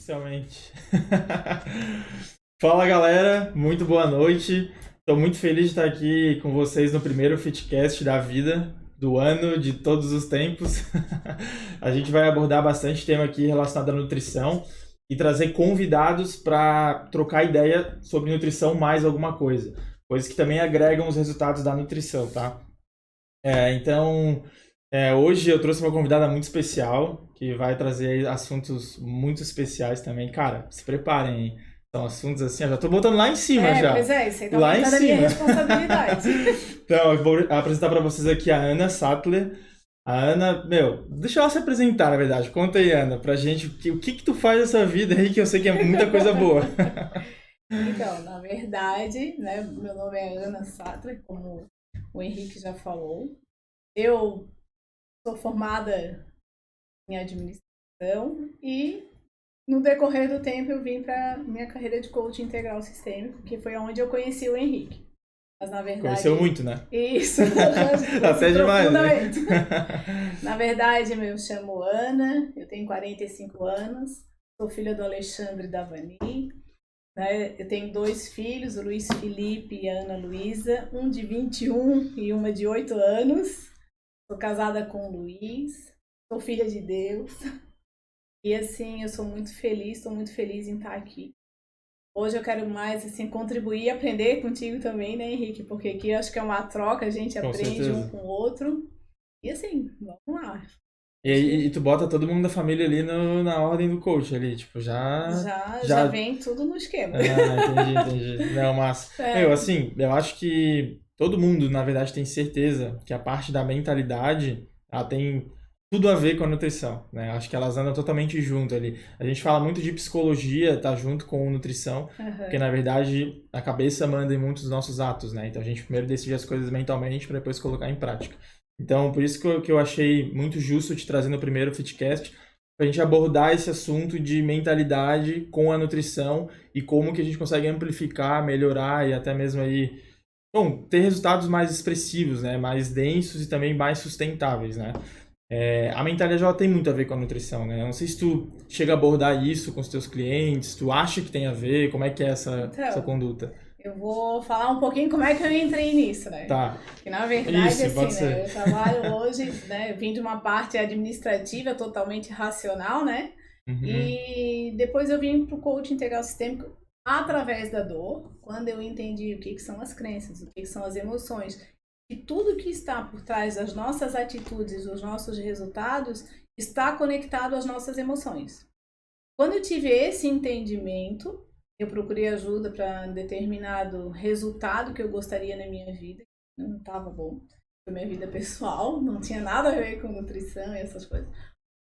Oficialmente. Fala galera, muito boa noite. Estou muito feliz de estar aqui com vocês no primeiro Fitcast da vida, do ano, de todos os tempos. A gente vai abordar bastante tema aqui relacionado à nutrição e trazer convidados para trocar ideia sobre nutrição mais alguma coisa. Coisas que também agregam os resultados da nutrição, tá? Hoje eu trouxe uma convidada muito especial, que vai trazer assuntos muito especiais também. Cara, se preparem, hein? São assuntos assim, eu já tô botando lá em cima já. Pois é, isso aí tá Lá em aumentando a minha cima. responsabilidade. Então, eu vou apresentar para vocês aqui a Ana Sattler. A Ana, deixa ela se apresentar, na verdade. Conta aí, Ana, pra gente o que tu faz nessa vida aí, que eu sei que é muita coisa boa. Então, na verdade, né, meu nome é Ana Sattler, como o Henrique já falou. Eu sou formada em administração e no decorrer do tempo eu vim para minha carreira de coaching integral sistêmico, que foi onde eu conheci o Henrique. Mas na verdade... Conheceu muito, né? Isso. Até demais, né? Na verdade, eu me chamo Ana, eu tenho 45 anos, sou filha do Alexandre e da Vani. Né? Eu tenho 2 filhos, o Luiz Felipe e a Ana Luísa, um de 21 e uma de 8 anos. Sou casada com o Luiz, sou filha de Deus. E assim, eu sou muito feliz, estou muito feliz em estar aqui. Hoje eu quero mais assim, contribuir e aprender contigo também, né, Henrique? Porque aqui eu acho que é uma troca, a gente Com aprende certeza. um com o outro. E assim, vamos lá. E tu bota todo mundo da família ali na ordem do coach ali, tipo, Já vem tudo no esquema. Entendi. Não, mas, eu acho que todo mundo, na verdade, tem certeza que a parte da mentalidade, ela tem tudo a ver com a nutrição, né? Acho que elas andam totalmente junto ali. A gente fala muito de psicologia, tá junto com nutrição, porque, na verdade, a cabeça manda em muitos dos nossos atos, né? Então, a gente primeiro decide as coisas mentalmente para depois colocar em prática. Então, por isso que eu achei muito justo te trazer no primeiro Fitcast, para a gente abordar esse assunto de mentalidade com a nutrição e como que a gente consegue amplificar, melhorar e até mesmo aí, ter resultados mais expressivos, né? Mais densos e também mais sustentáveis, né? A mentalidade ela tem muito a ver com a nutrição, né? Eu não sei se tu chega a abordar isso com os teus clientes, tu acha que tem a ver, como é que é essa conduta? Eu vou falar um pouquinho como é que eu entrei nisso, né? Tá. Que na verdade, Isso, assim, né? Eu trabalho hoje, né? Eu vim de uma parte administrativa totalmente racional, né? Uhum. E depois eu vim para o coaching integral sistêmico através da dor, quando eu entendi o que são as crenças, o que são as emoções. E tudo que está por trás das nossas atitudes, dos nossos resultados, está conectado às nossas emoções. Quando eu tive esse entendimento, eu procurei ajuda para um determinado resultado que eu gostaria na minha vida. Não estava bom. Foi minha vida pessoal, não tinha nada a ver com nutrição e essas coisas.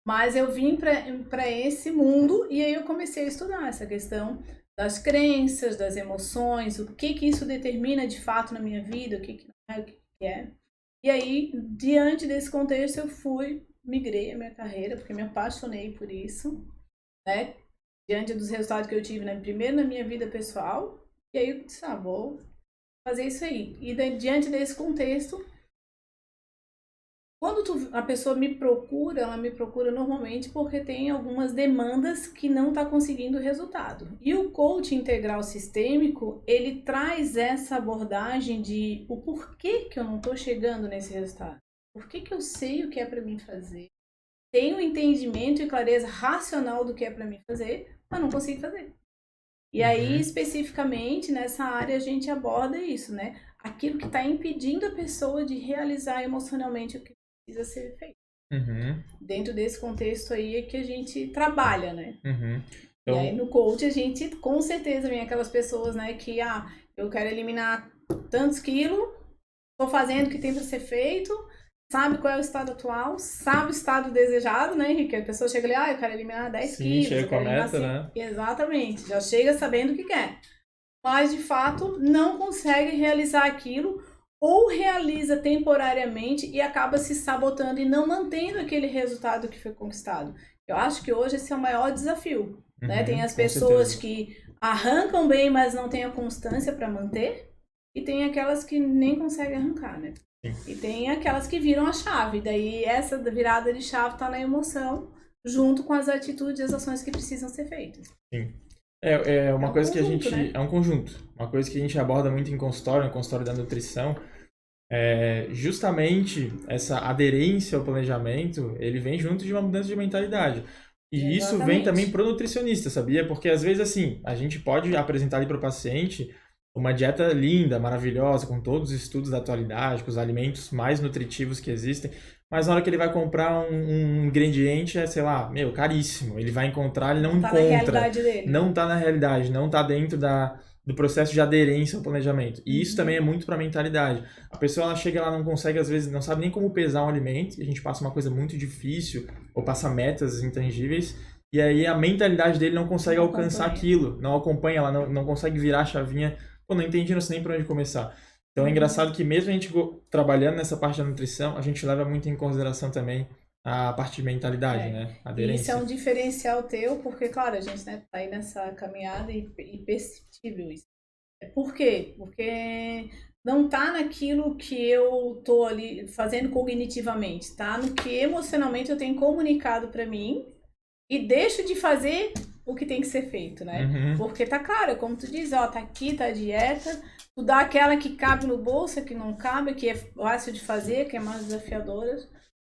Mas eu vim para esse mundo e aí eu comecei a estudar essa questão das crenças, das emoções, o que isso determina de fato na minha vida, o que não é, o que é. E aí, diante desse contexto, eu migrei a minha carreira, porque me apaixonei por isso, né? Diante dos resultados que eu tive, né? Primeiro na minha vida pessoal, e aí eu disse, vou fazer isso aí. E diante desse contexto, quando a pessoa me procura, ela me procura normalmente porque tem algumas demandas que não está conseguindo resultado. E o coaching integral sistêmico, ele traz essa abordagem de o porquê que eu não estou chegando nesse resultado. Por que eu sei o que é para mim fazer? Tenho entendimento e clareza racional do que é para mim fazer, mas não consigo fazer. E aí, especificamente, nessa área, a gente aborda isso, né? Aquilo que está impedindo a pessoa de realizar emocionalmente o que precisa ser feito. Dentro desse contexto aí é que a gente trabalha, né? Então... E aí no coach a gente com certeza vem aquelas pessoas, né, que eu quero eliminar tantos quilos, tô fazendo o que tem para ser feito, sabe qual é o estado atual, sabe o estado desejado, né, Henrique? A pessoa chega ali, eu quero eliminar 10 quilos. Chega com a meta, né? Exatamente, já chega sabendo o que quer. Mas de fato não consegue realizar aquilo ou realiza temporariamente e acaba se sabotando e não mantendo aquele resultado que foi conquistado. Eu acho que hoje esse é o maior desafio, né? Tem as pessoas que arrancam bem, mas não têm a constância para manter, e tem aquelas que nem conseguem arrancar, né? Sim. E tem aquelas que viram a chave, daí essa virada de chave está na emoção, junto com as atitudes e as ações que precisam ser feitas. Sim. É uma coisa que a gente... né? É um conjunto. Uma coisa que a gente aborda muito no consultório da nutrição, justamente essa aderência ao planejamento, ele vem junto de uma mudança de mentalidade. E isso vem também pro nutricionista, sabia? Porque às vezes, assim, a gente pode apresentar ali pro paciente uma dieta linda, maravilhosa, com todos os estudos da atualidade, com os alimentos mais nutritivos que existem, mas na hora que ele vai comprar um ingrediente, sei lá, caríssimo. Ele vai encontrar, ele não encontra. Tá na realidade dele. Não tá na realidade, não tá dentro do processo de aderência ao planejamento. E isso também é muito para a mentalidade. A pessoa, ela chega lá, não consegue, às vezes, não sabe nem como pesar um alimento, e a gente passa uma coisa muito difícil, ou passa metas intangíveis, e aí a mentalidade dele não consegue alcançar aquilo, não acompanha, ela não consegue virar a chavinha, não entendi, não sei nem por onde começar. Então é engraçado que mesmo a gente trabalhando nessa parte da nutrição, a gente leva muito em consideração também a parte de mentalidade, né? Aderência. Isso é um diferencial teu, porque, claro, a gente tá aí nessa caminhada e perceptível isso. Por quê? Porque não tá naquilo que eu tô ali fazendo cognitivamente, tá no que emocionalmente eu tenho comunicado para mim e deixo de fazer o que tem que ser feito, né? Porque tá claro, como tu diz, ó, tá aqui, tá a dieta, tu dá aquela que cabe no bolso, que não cabe, que é fácil de fazer, que é mais desafiadora,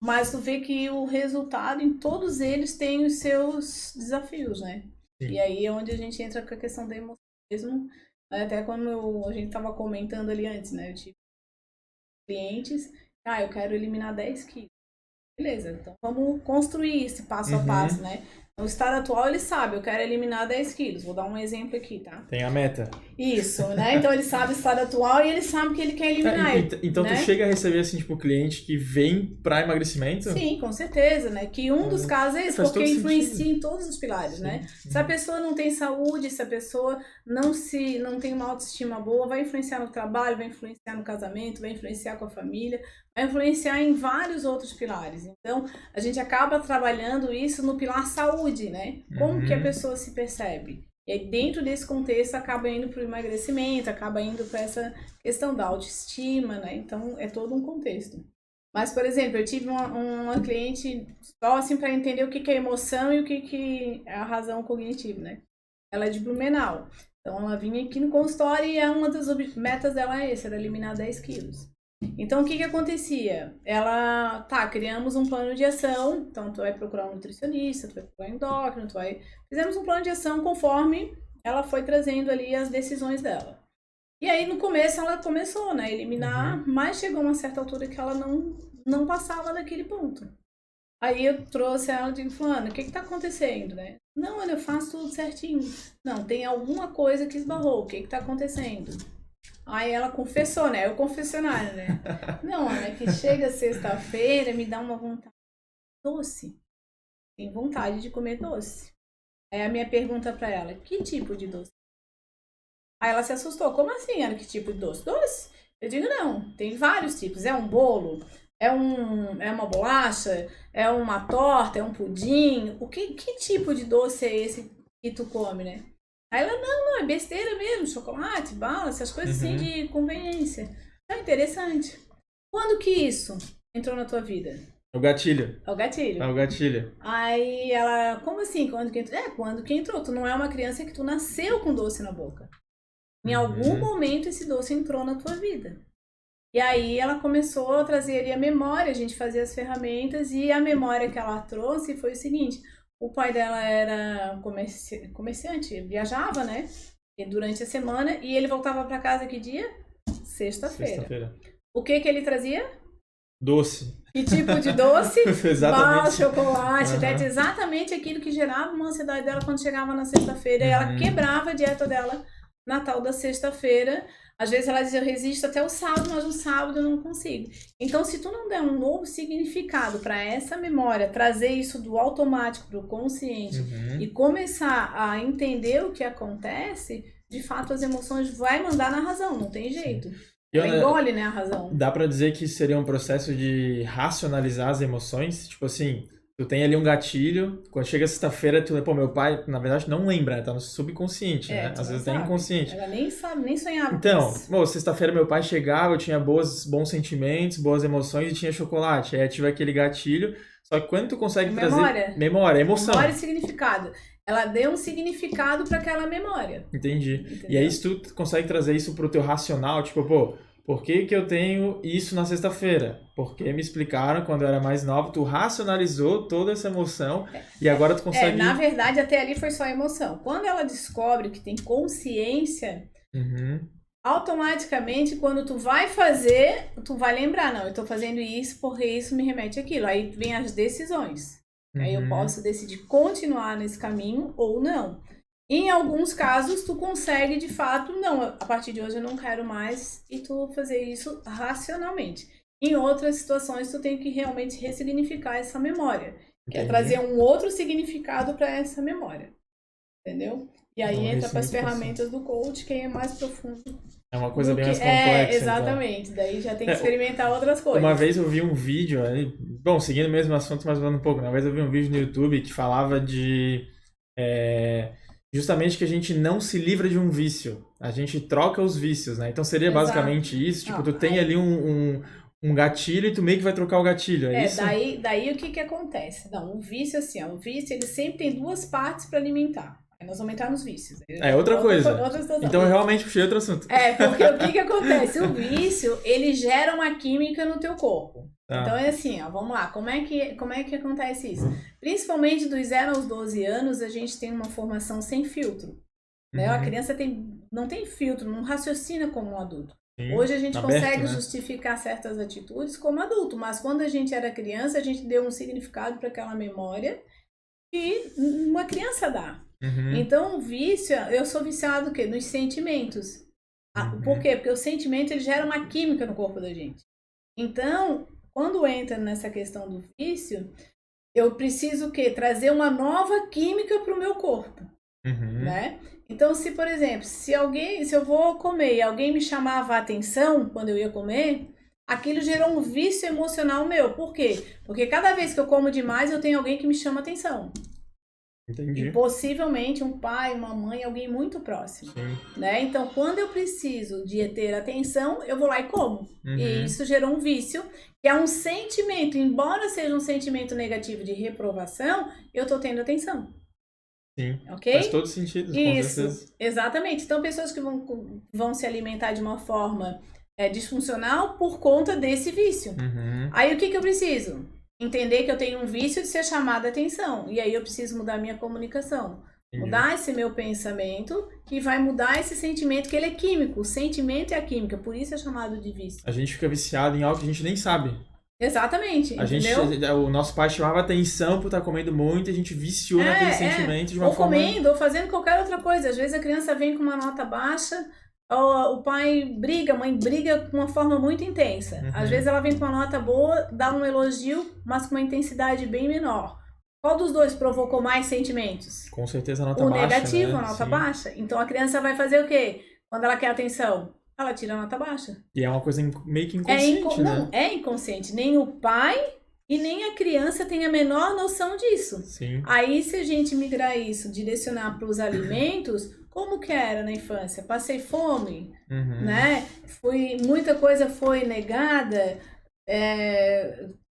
mas tu vê que o resultado em todos eles tem os seus desafios, né? Sim. E aí é onde a gente entra com a questão da emoção mesmo, né? Até quando a gente tava comentando ali antes, né? Eu tive clientes, eu quero eliminar 10 quilos. Beleza, então vamos construir esse passo a passo, né? No estado atual, ele sabe, eu quero eliminar 10 quilos. Vou dar um exemplo aqui, tá? Tem a meta. Isso, né? Então ele sabe o estado atual e ele sabe que ele quer eliminar. Então né? Tu chega a receber, assim, tipo, cliente que vem pra emagrecimento? Sim, com certeza, né? Que um dos casos é esse, porque influencia em todos os pilares, sim, né? Sim. Se a pessoa não tem saúde, se a pessoa não tem uma autoestima boa, vai influenciar no trabalho, vai influenciar no casamento, vai influenciar com a família, vai influenciar em vários outros pilares. Então, a gente acaba trabalhando isso no pilar saúde, né? Como que a pessoa se percebe? E aí, dentro desse contexto, acaba indo para o emagrecimento, acaba indo para essa questão da autoestima, né? Então, é todo um contexto. Mas, por exemplo, eu tive uma cliente só assim para entender o que é emoção e o que é a razão cognitiva, né? Ela é de Blumenau. Então, ela vinha aqui no consultório e uma das metas dela é essa, era eliminar 10 quilos. Então, o que acontecia? Ela, criamos um plano de ação, então tu vai procurar um nutricionista, tu vai procurar um endócrino, fizemos um plano de ação conforme ela foi trazendo ali as decisões dela. E aí, no começo, ela começou, né, a eliminar, mas chegou uma certa altura que ela não passava daquele ponto. Aí eu trouxe ela e digo, fulana, o que tá acontecendo, né? Não, olha, eu faço tudo certinho. Não, tem alguma coisa que esbarrou, o que tá acontecendo? Aí ela confessou, né? O confessionário, né? Não, Ana, que chega sexta-feira, me dá uma vontade doce. Tem vontade de comer doce. Aí a minha pergunta pra ela, que tipo de doce? Aí ela se assustou. Como assim, Ana? Que tipo de doce? Doce? Eu digo, não, tem vários tipos. É um bolo? É uma bolacha? É uma torta? É um pudim? Que tipo de doce é esse que tu come, né? Aí ela, não, é besteira mesmo, chocolate, bala, essas coisas assim de conveniência. É interessante. Quando que isso entrou na tua vida? O gatilho. É o gatilho. É o gatilho. Aí ela, como assim? Quando que entrou? Quando que entrou. Tu não é uma criança que tu nasceu com doce na boca. Em algum momento esse doce entrou na tua vida. E aí ela começou a trazer ali a memória, a gente fazia as ferramentas e a memória que ela trouxe foi o seguinte... O pai dela era comerciante, viajava, né? Durante a semana e ele voltava para casa que dia? Sexta-feira. O que ele trazia? Doce. Que tipo de doce? Exatamente. Bala, chocolate, exatamente aquilo que gerava uma ansiedade dela quando chegava na sexta-feira. E ela quebrava a dieta dela na tal da sexta-feira. Às vezes ela dizia, eu resisto até o sábado, mas no sábado eu não consigo. Então, se tu não der um novo significado para essa memória, trazer isso do automático para o consciente e começar a entender o que acontece, de fato as emoções vai mandar na razão, não tem jeito. Ela engole, né, a razão. Dá para dizer que seria um processo de racionalizar as emoções? Tipo assim... Tu tem ali um gatilho, quando chega sexta-feira, meu pai, na verdade, não lembra, tá no subconsciente, né? Às vezes tá inconsciente. Ela nem sabe, nem sonhava. Então, sexta-feira meu pai chegava, eu tinha bons sentimentos, boas emoções e tinha chocolate. Aí eu tive aquele gatilho, Só que quando tu consegue Memória. memória, emoção. Memória e significado. Ela deu um significado para aquela memória. Entendi. Entendeu? E aí se tu consegue trazer isso pro teu racional, tipo, pô, por que que eu tenho isso na sexta-feira? Porque me explicaram quando eu era mais nova, tu racionalizou toda essa emoção e agora tu consegue... Na verdade, até ali foi só emoção. Quando ela descobre que tem consciência, automaticamente, quando tu vai fazer, tu vai lembrar, não, eu tô fazendo isso porque isso me remete àquilo. Aí vem as decisões. Aí eu posso decidir continuar nesse caminho ou não. Em alguns casos, tu consegue, de fato, não, a partir de hoje eu não quero mais, e tu fazer isso racionalmente. Em outras situações, tu tem que realmente ressignificar essa memória. Que é trazer um outro significado para essa memória. Entendeu? E aí entra para as ferramentas do coach, que é mais profundo. É uma coisa bem mais complexa. Exatamente. Então. Daí já tem que experimentar outras coisas. Uma vez eu vi um vídeo, bom, seguindo o mesmo assunto, mas mudando um pouco. Uma vez eu vi um vídeo no YouTube que falava de... justamente que a gente não se livra de um vício. A gente troca os vícios, né? Então seria basicamente isso. Tipo, tu tem ali um gatilho e tu meio que vai trocar o gatilho, é isso? Daí o que acontece? Não, o vício, assim, o vício, ele sempre tem duas partes para alimentar. Aí nós vamos entrar nos vícios. Outra coisa. Então eu realmente puxei outro assunto. Porque o que acontece? O vício, ele gera uma química no teu corpo. Então é assim, vamos lá, como é que acontece isso? Principalmente dos 0 aos 12 anos, a gente tem uma formação sem filtro. Né? A criança não tem filtro, não raciocina como um adulto. Hoje a gente consegue justificar certas atitudes como adulto, mas quando a gente era criança, a gente deu um significado para aquela memória que uma criança dá. Então o vício, eu sou viciado o quê? Nos sentimentos. Por quê? Porque o sentimento ele gera uma química no corpo da gente. Então, quando entra nessa questão do vício, eu preciso o quê? Trazer uma nova química para o meu corpo. Né? Então, se, por exemplo, se eu vou comer e alguém me chamava a atenção quando eu ia comer, aquilo gerou um vício emocional meu. Por quê? Porque cada vez que eu como demais, eu tenho alguém que me chama a atenção. Entendi. E possivelmente um pai, uma mãe, alguém muito próximo. Né? Então, quando eu preciso de ter atenção, eu vou lá e como. E isso gerou um vício, que é um sentimento. Embora seja um sentimento negativo de reprovação, eu tô tendo atenção. Sim, okay? Faz todo sentido, com certeza. Exatamente. Então, pessoas que vão se alimentar de uma forma disfuncional por conta desse vício. Aí, o que eu preciso? Entender que eu tenho um vício de ser chamada a atenção. E aí, eu preciso mudar minha comunicação. Mudar esse meu pensamento, que vai mudar esse sentimento, que ele é químico. O sentimento é a química, por isso é chamado de vício. A gente fica viciado em algo que a gente nem sabe. Exatamente, o nosso pai chamava atenção por estar comendo muito e a gente viciou naquele sentimento de uma forma... Ou comendo, ou fazendo qualquer outra coisa. Às vezes a criança vem com uma nota baixa, ou o pai briga, a mãe briga com uma forma muito intensa. Às vezes ela vem com uma nota boa, dá um elogio, mas com uma intensidade bem menor. Qual dos dois provocou mais sentimentos? Com certeza a nota baixa, o negativo, né? A nota baixa. Então a criança vai fazer o quê? Quando ela quer atenção? Ela tira a nota baixa. E é uma coisa meio que inconsciente, né? Não, é inconsciente. Nem o pai e nem a criança tem a menor noção disso. Sim. Aí, se a gente migrar isso, direcionar para os alimentos, como que era na infância? Passei fome, né? Muita coisa foi negada,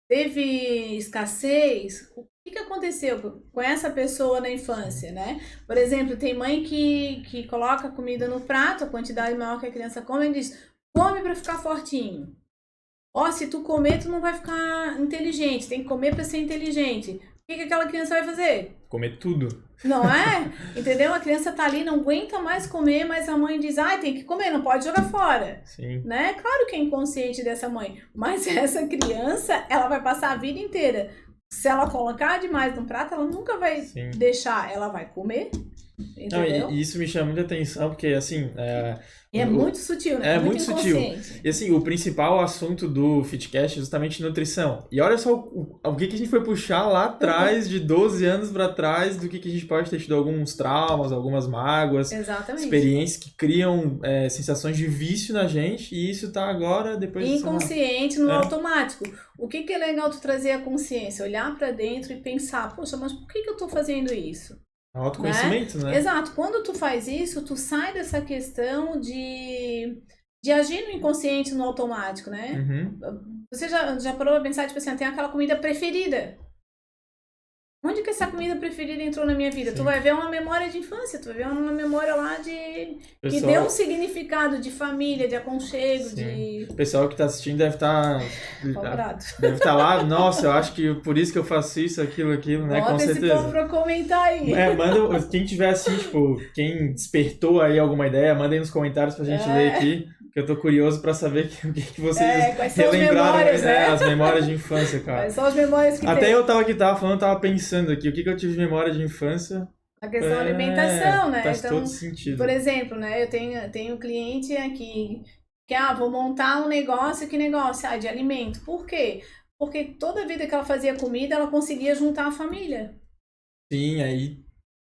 teve escassez. O que aconteceu com essa pessoa na infância, né? Por exemplo, tem mãe que coloca comida no prato, a quantidade maior que a criança come, e diz, come para ficar fortinho. Se tu comer, tu não vai ficar inteligente, tem que comer para ser inteligente. O que aquela criança vai fazer? Comer tudo. Não é? Entendeu? A criança tá ali, não aguenta mais comer, mas a mãe diz, tem que comer, não pode jogar fora. Sim. Né? Claro que é inconsciente dessa mãe, mas essa criança, ela vai passar a vida inteira. Se ela colocar demais no prato, ela nunca vai deixar, ela vai comer. Entendeu? Não, e isso me chama muita atenção, porque assim... E é muito sutil, né? É muito sutil. E assim, o principal assunto do Fitcast é justamente nutrição. E olha só o que a gente foi puxar lá atrás, de 12 anos pra trás, do que a gente pode ter tido alguns traumas, algumas mágoas. Exatamente. Experiências que criam sensações de vício na gente, e isso tá agora, depois... Inconsciente, no automático. O que é legal tu trazer a consciência? Olhar pra dentro e pensar, poxa, mas por que eu tô fazendo isso? Autoconhecimento, né? Exato. Quando tu faz isso, tu sai dessa questão de agir no inconsciente, no automático, né? Você já parou pra pensar, tipo assim, tem aquela comida preferida. Onde que essa comida preferida entrou na minha vida? Sim. Tu vai ver uma memória de infância, tu vai ver uma memória lá que deu um significado de família, de aconchego, de... O pessoal que tá assistindo deve estar lá, nossa, eu acho que por isso que eu faço isso, aquilo, né? Bota com certeza. Esse povo pra comentar aí. Manda, quem tiver assim, tipo, quem despertou aí alguma ideia, manda aí nos comentários pra gente ler aqui. Que eu tô curioso pra saber o que vocês relembraram, as memórias de infância, cara. Quais são as memórias que Até tem? Eu tava pensando aqui, o que eu tive de memória de infância. A questão da alimentação, né? Faz todo sentido. Por exemplo, né, eu tenho um cliente aqui que, vou montar um negócio, que negócio? De alimento. Por quê? Porque toda vida que ela fazia comida, ela conseguia juntar a família. Sim, aí...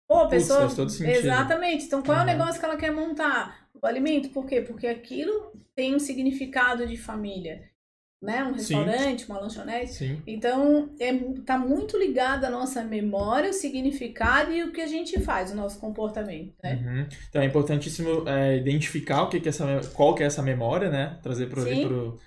Pô, pessoa... faz todo sentido. Exatamente. Então, qual é o negócio que ela quer montar? O alimento. Por quê? Porque aquilo tem um significado de família. Né? Um restaurante, uma lanchonete. Sim. Então, tá muito ligado à nossa memória, o significado e o que a gente faz, o nosso comportamento, né? Então, é importantíssimo identificar qual que é essa memória, né? Trazer pro...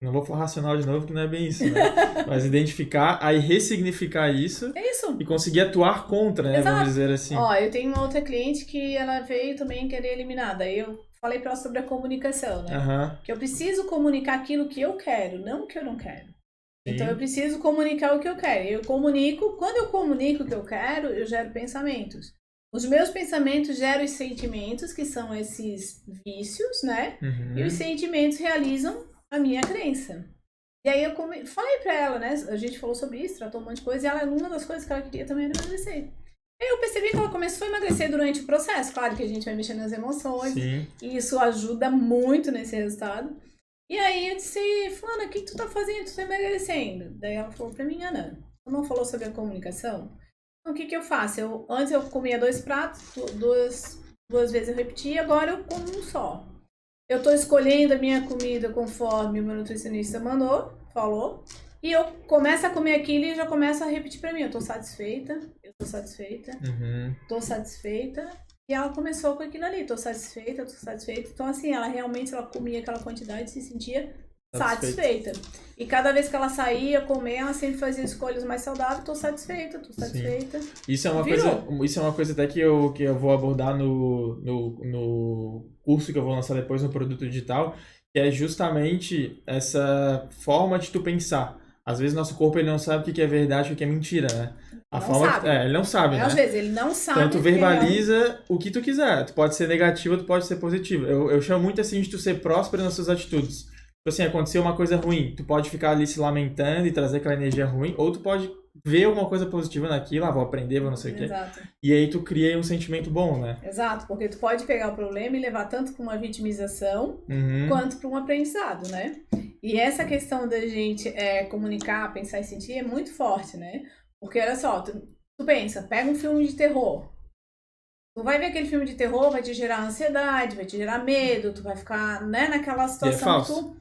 Não vou falar racional de novo, que não é bem isso, né? Mas identificar, aí ressignificar isso. É isso. E conseguir atuar contra, né? Exato. Vamos dizer assim. Eu tenho uma outra cliente que ela veio também querer eliminar. Daí eu falei para ela sobre a comunicação, né? Que eu preciso comunicar aquilo que eu quero, não o que eu não quero. Sim. Então eu preciso comunicar o que eu quero. Quando eu comunico o que eu quero, eu gero pensamentos. Os meus pensamentos geram os sentimentos, que são esses vícios, né? E os sentimentos realizam a minha crença. E aí eu falei pra ela, né? A gente falou sobre isso, tratou um monte de coisa, e uma das coisas que ela queria também era emagrecer. E aí eu percebi que ela começou a emagrecer durante o processo. Claro que a gente vai mexendo nas emoções, Sim. E isso ajuda muito nesse resultado. E aí eu disse, Fulana, o que tu tá fazendo? Tu tá emagrecendo? Daí ela falou pra mim, Ana, tu não falou sobre a comunicação? Então o que eu faço? Antes eu comia 2 pratos, duas vezes eu repetia, agora eu como um só. Eu estou escolhendo a minha comida conforme o meu nutricionista falou, e eu começo a comer aquilo e já começo a repetir para mim, eu estou satisfeita, e ela começou com aquilo ali, estou satisfeita, então assim, ela comia aquela quantidade e se sentia satisfeita. E cada vez que ela saía comer, ela sempre fazia escolhas mais saudáveis, estou satisfeita. Sim. Isso é uma coisa até que eu vou abordar no curso que eu vou lançar depois no produto digital, que é justamente essa forma de tu pensar. Às vezes nosso corpo ele não sabe o que é verdade e o que é mentira, né? Ele não sabe, né? Às vezes ele não sabe. Então tu verbaliza o que tu quiser. Tu pode ser negativo, tu pode ser positivo. Eu chamo muito assim de tu ser próspero nas suas atitudes. Tipo assim, aconteceu uma coisa ruim, tu pode ficar ali se lamentando e trazer aquela energia ruim, ou tu pode ver alguma coisa positiva naquilo, vou aprender, vou não sei o quê. Exato. E aí tu cria um sentimento bom, né? Exato, porque tu pode pegar o problema e levar tanto para uma vitimização quanto para um aprendizado, né? E essa questão da gente comunicar, pensar e sentir é muito forte, né? Porque olha só, tu pensa, pega um filme de terror. Tu vai ver aquele filme de terror, vai te gerar ansiedade, vai te gerar medo, tu vai ficar, né, naquela situação que tu...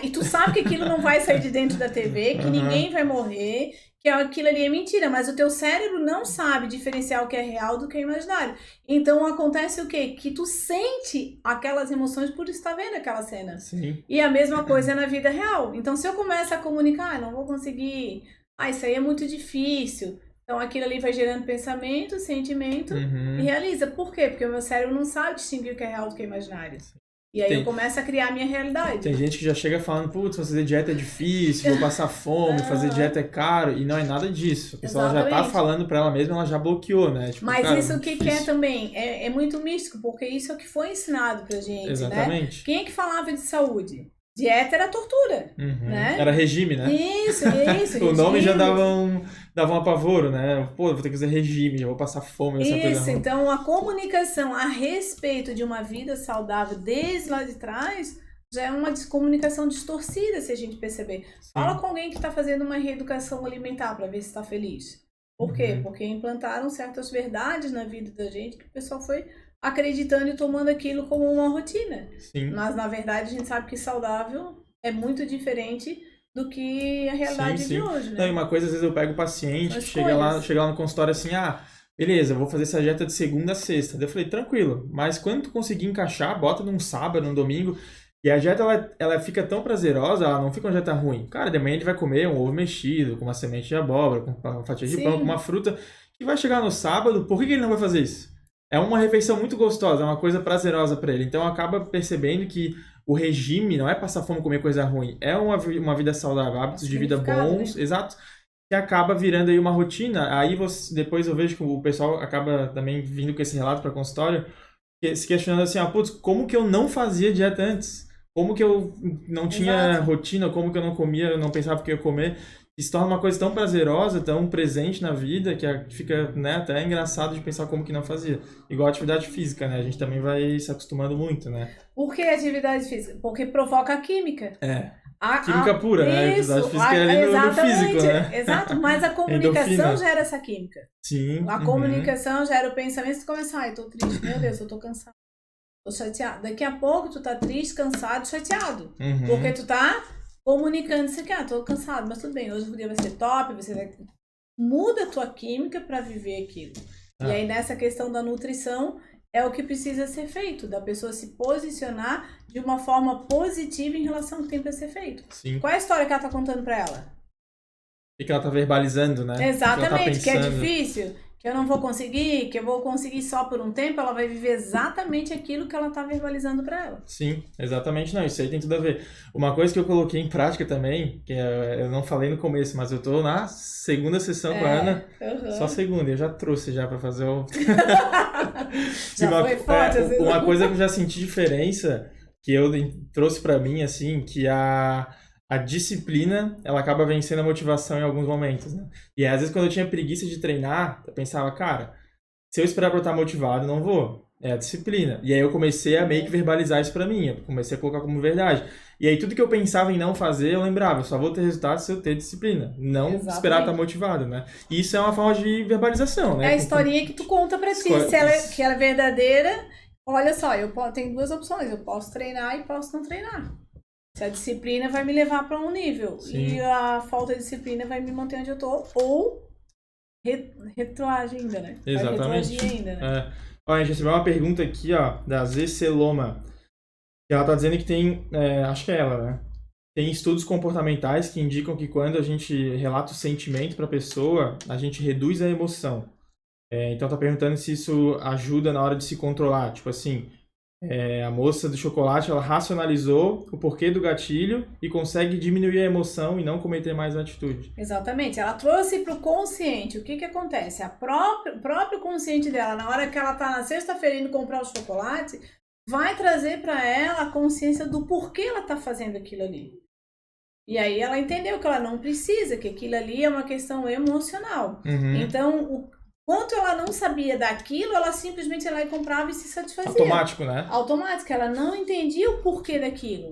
e tu sabe que aquilo não vai sair de dentro da TV, que ninguém vai morrer, que aquilo ali é mentira, mas o teu cérebro não sabe diferenciar o que é real do que é imaginário. Então acontece o quê? Que tu sente aquelas emoções por estar vendo aquela cena. Sim. E a mesma coisa é na vida real. Então se eu começo a comunicar, não vou conseguir, isso aí é muito difícil. Então aquilo ali vai gerando pensamento, sentimento e realiza. Por quê? Porque o meu cérebro não sabe distinguir o que é real do que é imaginário. E aí eu começo a criar a minha realidade. Tem gente que já chega falando, putz, fazer dieta é difícil, vou passar fome, fazer dieta é caro, e não é nada disso. A pessoa já tá falando pra ela mesma, ela já bloqueou, né? Tipo, mas cara, isso o que é também, é muito místico, porque isso é o que foi ensinado pra gente, exatamente. Né? Quem é que falava de saúde? Dieta era tortura, né? Era regime, né? Isso. O nome já dava um apavoro, né? Pô, vou ter que fazer regime, já vou passar fome nessa coisa. Isso, então a comunicação a respeito de uma vida saudável desde lá de trás já é uma comunicação distorcida, se a gente perceber. Sim. Fala com alguém que está fazendo uma reeducação alimentar para ver se está feliz. Por quê? Porque implantaram certas verdades na vida da gente que o pessoal foi acreditando e tomando aquilo como uma rotina. Sim. Mas, na verdade, a gente sabe que saudável é muito diferente do que a realidade de hoje, né? Não, e uma coisa, às vezes eu pego o paciente, chega lá no consultório assim, beleza, eu vou fazer essa dieta de segunda a sexta. Daí eu falei, tranquilo, mas quando tu conseguir encaixar, bota num sábado, num domingo, E a dieta, ela fica tão prazerosa, ela não fica uma dieta ruim. Cara, de manhã ele vai comer um ovo mexido, com uma semente de abóbora, com uma fatia de pão, com uma fruta, que vai chegar no sábado, por que ele não vai fazer isso? É uma refeição muito gostosa, é uma coisa prazerosa para ele. Então acaba percebendo que o regime não é passar fome e comer coisa ruim, é uma vida saudável, hábitos de vida bons, exato, que acaba virando aí uma rotina. Aí depois eu vejo que o pessoal acaba também vindo com esse relato para consultório, se questionando assim, putz, como que eu não fazia dieta antes? Como que eu não tinha rotina, como que eu não comia, eu não pensava que eu ia comer. Se torna uma coisa tão prazerosa, tão presente na vida, que fica, né, até engraçado de pensar como que não fazia. Igual a atividade física, né? A gente também vai se acostumando muito, né? Por que atividade física? Porque provoca a química. Química pura, né? A atividade física é ali no físico, né? Exato, mas a comunicação gera essa química. Sim. A comunicação gera o pensamento, você começa, eu tô triste, meu Deus, eu tô cansado. Tô chateado. Daqui a pouco tu tá triste, cansado, chateado. Porque tu tá comunicando isso aqui, tô cansado, mas tudo bem, hoje o dia vai ser top, muda a tua química para viver aquilo. E aí nessa questão da nutrição é o que precisa ser feito, da pessoa se posicionar de uma forma positiva em relação ao que tem para ser feito. Sim. Qual é a história que ela tá contando para ela? O que ela tá verbalizando, né? Exatamente, que é difícil, que eu não vou conseguir, que eu vou conseguir só por um tempo, ela vai viver exatamente aquilo que ela tá verbalizando para ela. Sim, exatamente. Não, isso aí tem tudo a ver. Uma coisa que eu coloquei em prática também, que eu não falei no começo, mas eu tô na segunda sessão com a Ana, só segunda, eu já trouxe já para fazer o... foi forte, uma coisa que eu já senti diferença, que eu trouxe para mim, assim, que a disciplina, ela acaba vencendo a motivação em alguns momentos, né? E às vezes quando eu tinha preguiça de treinar, eu pensava, cara, se eu esperar pra eu estar motivado, não vou. É a disciplina. E aí eu comecei a meio que verbalizar isso pra mim, eu comecei a colocar como verdade. E aí tudo que eu pensava em não fazer, eu lembrava, eu só vou ter resultado se eu ter disciplina. Não esperar estar motivado, né? E isso é uma forma de verbalização, né? É a historinha que tu conta pra ti, se ela é verdadeira. Olha só, eu tenho duas opções, eu posso treinar e posso não treinar. Se a disciplina vai me levar para um nível e a falta de disciplina vai me manter onde eu tô, ou retroagir ainda, né? Exatamente. Vai ainda, né? Ó, a gente recebeu uma pergunta aqui, ó, da Zeceloma. Ela tá dizendo que tem, acho que é ela, né? Tem estudos comportamentais que indicam que quando a gente relata o sentimento para a pessoa, a gente reduz a emoção. Então tá perguntando se isso ajuda na hora de se controlar. Tipo assim, a moça do chocolate, ela racionalizou o porquê do gatilho e consegue diminuir a emoção e não cometer mais a atitude. Exatamente. Ela trouxe para o consciente. O que acontece? O próprio consciente dela, na hora que ela tá na sexta-feira indo comprar o chocolate, vai trazer para ela a consciência do porquê ela tá fazendo aquilo ali. E aí ela entendeu que ela não precisa, que aquilo ali é uma questão emocional. Então, quanto ela não sabia daquilo, ela simplesmente ia lá e comprava e se satisfazia. Automático, né? Automático. Ela não entendia o porquê daquilo,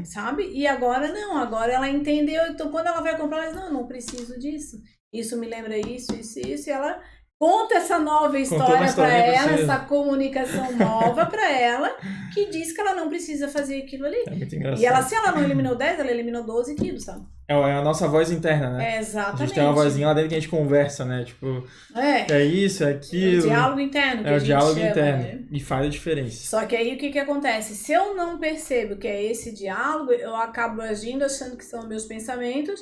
sabe? E agora não. Agora ela entendeu. Então, quando ela vai comprar, ela diz, não preciso disso. Isso me lembra isso. E ela conta essa nova história para ela, essa comunicação nova para ela, que diz que ela não precisa fazer aquilo ali. É muito engraçado. E ela, se ela não eliminou 10, ela eliminou 12 quilos, sabe? É a nossa voz interna, né? Exatamente. A gente tem uma vozinha lá dentro que a gente conversa, né? Tipo, é isso, é aquilo. É o diálogo interno que a gente chama. É o diálogo interno. Né? E faz a diferença. Só que aí o que acontece? Se eu não percebo que é esse diálogo, eu acabo agindo achando que são meus pensamentos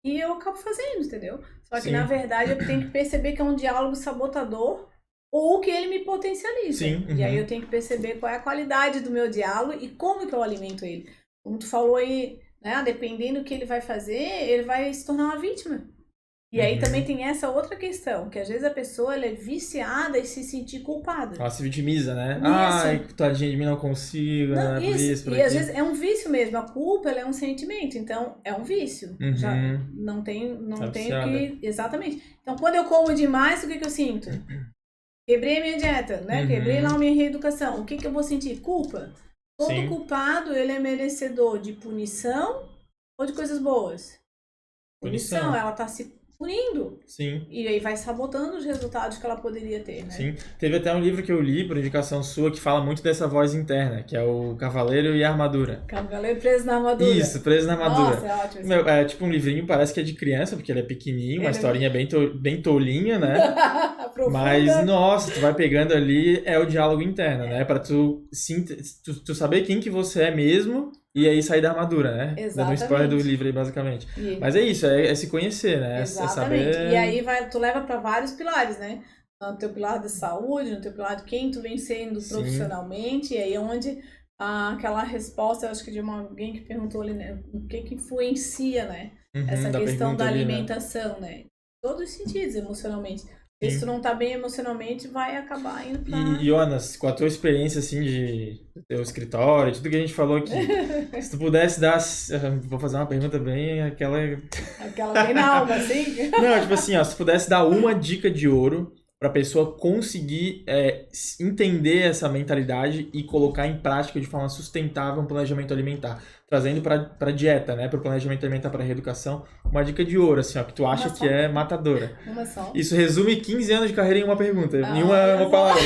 e eu acabo fazendo, entendeu? Só que na verdade eu tenho que perceber que é um diálogo sabotador ou que ele me potencializa. Sim. E aí eu tenho que perceber qual é a qualidade do meu diálogo e como que eu alimento ele. Como tu falou aí, né? Dependendo do que ele vai fazer, ele vai se tornar uma vítima. E aí também tem essa outra questão, que às vezes a pessoa ela é viciada e se sentir culpada. Ela se vitimiza, né? Ai, tadinha de mim, não consigo, não, né? Isso. Por E às vezes é um vício mesmo. A culpa ela é um sentimento, então é um vício. Já não tem que... Exatamente. Então quando eu como demais, o que eu sinto? Quebrei a minha dieta, né? Quebrei lá a minha reeducação. O que eu vou sentir? Culpa. Todo culpado, ele é merecedor de punição ou de coisas boas? Punição. Ela tá se punindo. Sim. E aí vai sabotando os resultados que ela poderia ter, né? Sim. Teve até um livro que eu li, por indicação sua, que fala muito dessa voz interna, que é o Cavaleiro e a Armadura. Cavaleiro preso na armadura. Isso, Preso na Armadura. Nossa, é ótimo. Meu, é tipo um livrinho, parece que é de criança, porque ele é pequenininho, uma historinha bem tolinha, né? Mas, nossa, tu vai pegando ali, é o diálogo interno, né? Pra tu saber quem que você é mesmo e aí sair da armadura, né? Exatamente. Dando um spoiler do livro aí, basicamente. Mas é isso, é se conhecer, né? Exatamente. É saber... E aí tu leva pra vários pilares, né? No teu pilar da saúde, no teu pilar de quem tu vem sendo profissionalmente, e aí é onde aquela resposta, eu acho que de alguém que perguntou ali, né? O que influencia, né? Essa questão da alimentação, ali, né? Todos os sentidos, emocionalmente. Se tu não tá bem emocionalmente, vai acabar indo pra... E, Jonas, com a tua experiência, assim, de teu escritório, tudo que a gente falou aqui, se tu pudesse dar... Vou fazer uma pergunta bem aquela bem na alma, assim? Não, tipo assim, ó, se tu pudesse dar uma dica de ouro pra pessoa conseguir entender essa mentalidade e colocar em prática de forma sustentável um planejamento alimentar. Trazendo pra dieta, né? Pro planejamento alimentar, pra reeducação, uma dica de ouro, assim, ó, que tu acha que é matadora. Uma só. Isso resume 15 anos de carreira em uma pergunta, em uma palavra.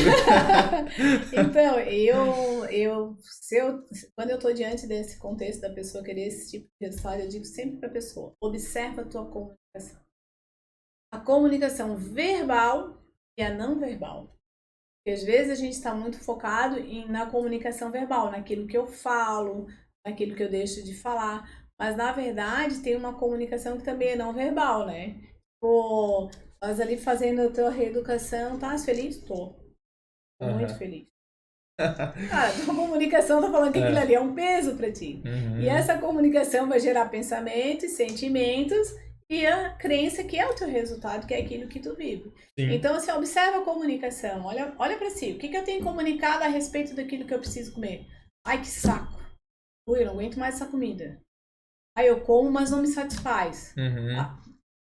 Então, quando eu tô diante desse contexto da pessoa querer esse tipo de resultado, eu digo sempre pra pessoa, observa a tua comunicação. A comunicação verbal e a não verbal. Porque às vezes a gente está muito focado na comunicação verbal, naquilo que eu falo, naquilo que eu deixo de falar. Mas na verdade tem uma comunicação que também é não verbal, né? Pô, nós ali fazendo a tua reeducação, tá feliz? Tô muito feliz. Cara, a tua comunicação tá falando que aquilo ali é um peso para ti. E essa comunicação vai gerar pensamentos, sentimentos e a crença que é o teu resultado, que é aquilo que tu vive. Sim. Então, assim, observa a comunicação. Olha para si. O que eu tenho comunicado a respeito daquilo que eu preciso comer? Ai, que saco. Ui, eu não aguento mais essa comida. Aí eu como, mas não me satisfaz.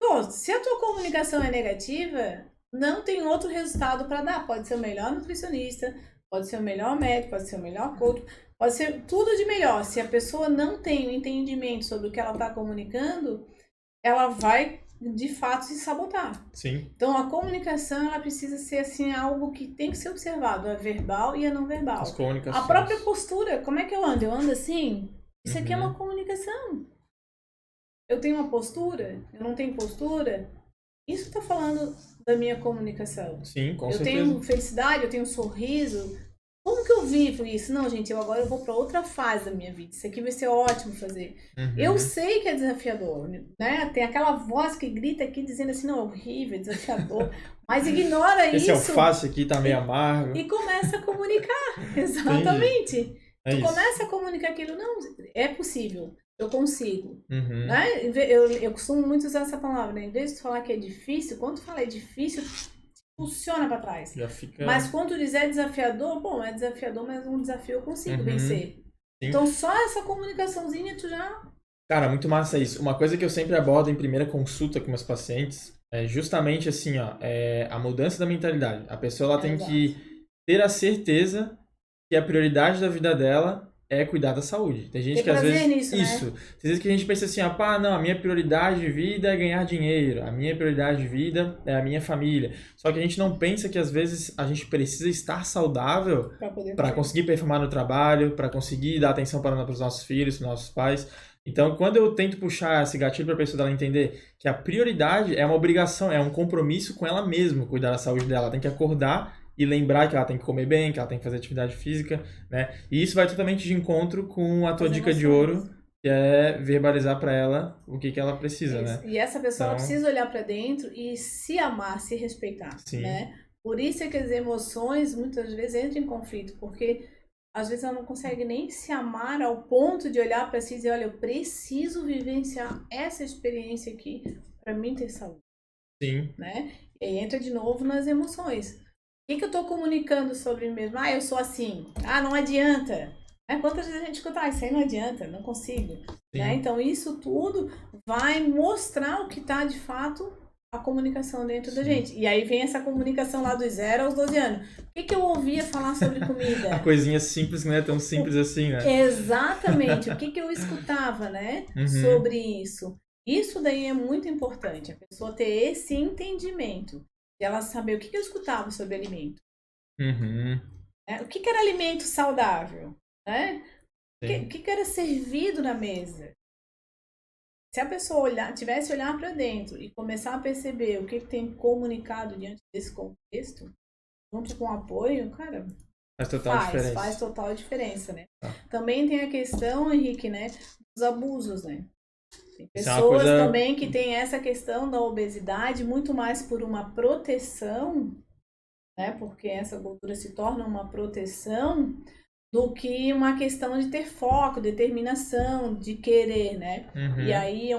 Pô, se a tua comunicação é negativa, não tem outro resultado para dar. Pode ser o melhor nutricionista, pode ser o melhor médico, pode ser o melhor coach, pode ser tudo de melhor. Se a pessoa não tem o entendimento sobre o que ela está comunicando, ela vai, de fato, se sabotar. Sim. Então, a comunicação, ela precisa ser, assim, algo que tem que ser observado. A verbal e a não verbal. As comunicações. A própria postura. Como é que eu ando? Eu ando assim? Isso aqui é uma comunicação. Eu tenho uma postura? Eu não tenho postura? Isso está falando da minha comunicação. Sim, com certeza. Eu tenho felicidade, eu tenho um sorriso. Como que eu vivo isso? Não, gente, agora eu vou para outra fase da minha vida. Isso aqui vai ser ótimo fazer. Eu sei que é desafiador, né? Tem aquela voz que grita aqui dizendo assim, não, é horrível, é desafiador. Mas ignora isso. Esse alface aqui tá meio amargo. E começa a comunicar. Exatamente. Tu começa a comunicar aquilo. Não, é possível. Eu consigo. Né? Eu costumo muito usar essa palavra, né? Em vez de falar que é difícil, quando tu fala é difícil, funciona pra trás. Mas quando tu diz é desafiador, bom, é desafiador, mas um desafio eu consigo vencer. Sim. Então só essa comunicaçãozinha tu já... Cara, muito massa isso. Uma coisa que eu sempre abordo em primeira consulta com meus pacientes é justamente assim, ó, a mudança da mentalidade. A pessoa ela tem que ter a certeza que a prioridade da vida dela é cuidar da saúde. Tem gente que às vezes... nisso, isso. Né? Tem vezes que a gente pensa assim, não, a minha prioridade de vida é ganhar dinheiro. A minha prioridade de vida é a minha família. Só que a gente não pensa que às vezes a gente precisa estar saudável para conseguir performar no trabalho, para conseguir dar atenção para os nossos filhos, para os nossos pais. Então, quando eu tento puxar esse gatilho para a pessoa dela entender que a prioridade é uma obrigação, é um compromisso com ela mesma, cuidar da saúde dela. Ela tem que acordar e lembrar que ela tem que comer bem, que ela tem que fazer atividade física, né? E isso vai totalmente de encontro com a tua dica de ouro, que é verbalizar para ela o que ela precisa, né? E essa pessoa precisa olhar para dentro e se amar, se respeitar, né? Por isso é que as emoções muitas vezes entram em conflito, porque às vezes ela não consegue nem se amar ao ponto de olhar para si e dizer, olha, eu preciso vivenciar essa experiência aqui para mim ter saúde. Sim. Né? E aí entra de novo nas emoções. O que eu estou comunicando sobre mim mesmo? Eu sou assim. Não adianta. Quantas vezes a gente escuta, isso aí não adianta, não consigo. Né? Então, isso tudo vai mostrar o que está, de fato, a comunicação dentro da gente. E aí vem essa comunicação lá dos 0 aos 12 anos. O que eu ouvia falar sobre comida? A coisinha simples, não é tão simples assim, né? Exatamente. O que eu escutava, né? Sobre isso. Isso daí é muito importante, a pessoa ter esse entendimento, de ela saber o que eu escutava sobre alimento. O que era alimento saudável? Né? O que era servido na mesa? Se a pessoa tivesse olhar para dentro e começar a perceber o que tem comunicado diante desse contexto, junto com o apoio, cara, faz total diferença, né? Também tem a questão, Henrique, né, dos abusos, né? Tem pessoas também que têm essa questão da obesidade muito mais por uma proteção, né? Porque essa gordura se torna uma proteção do que uma questão de ter foco, determinação, de querer, né? E aí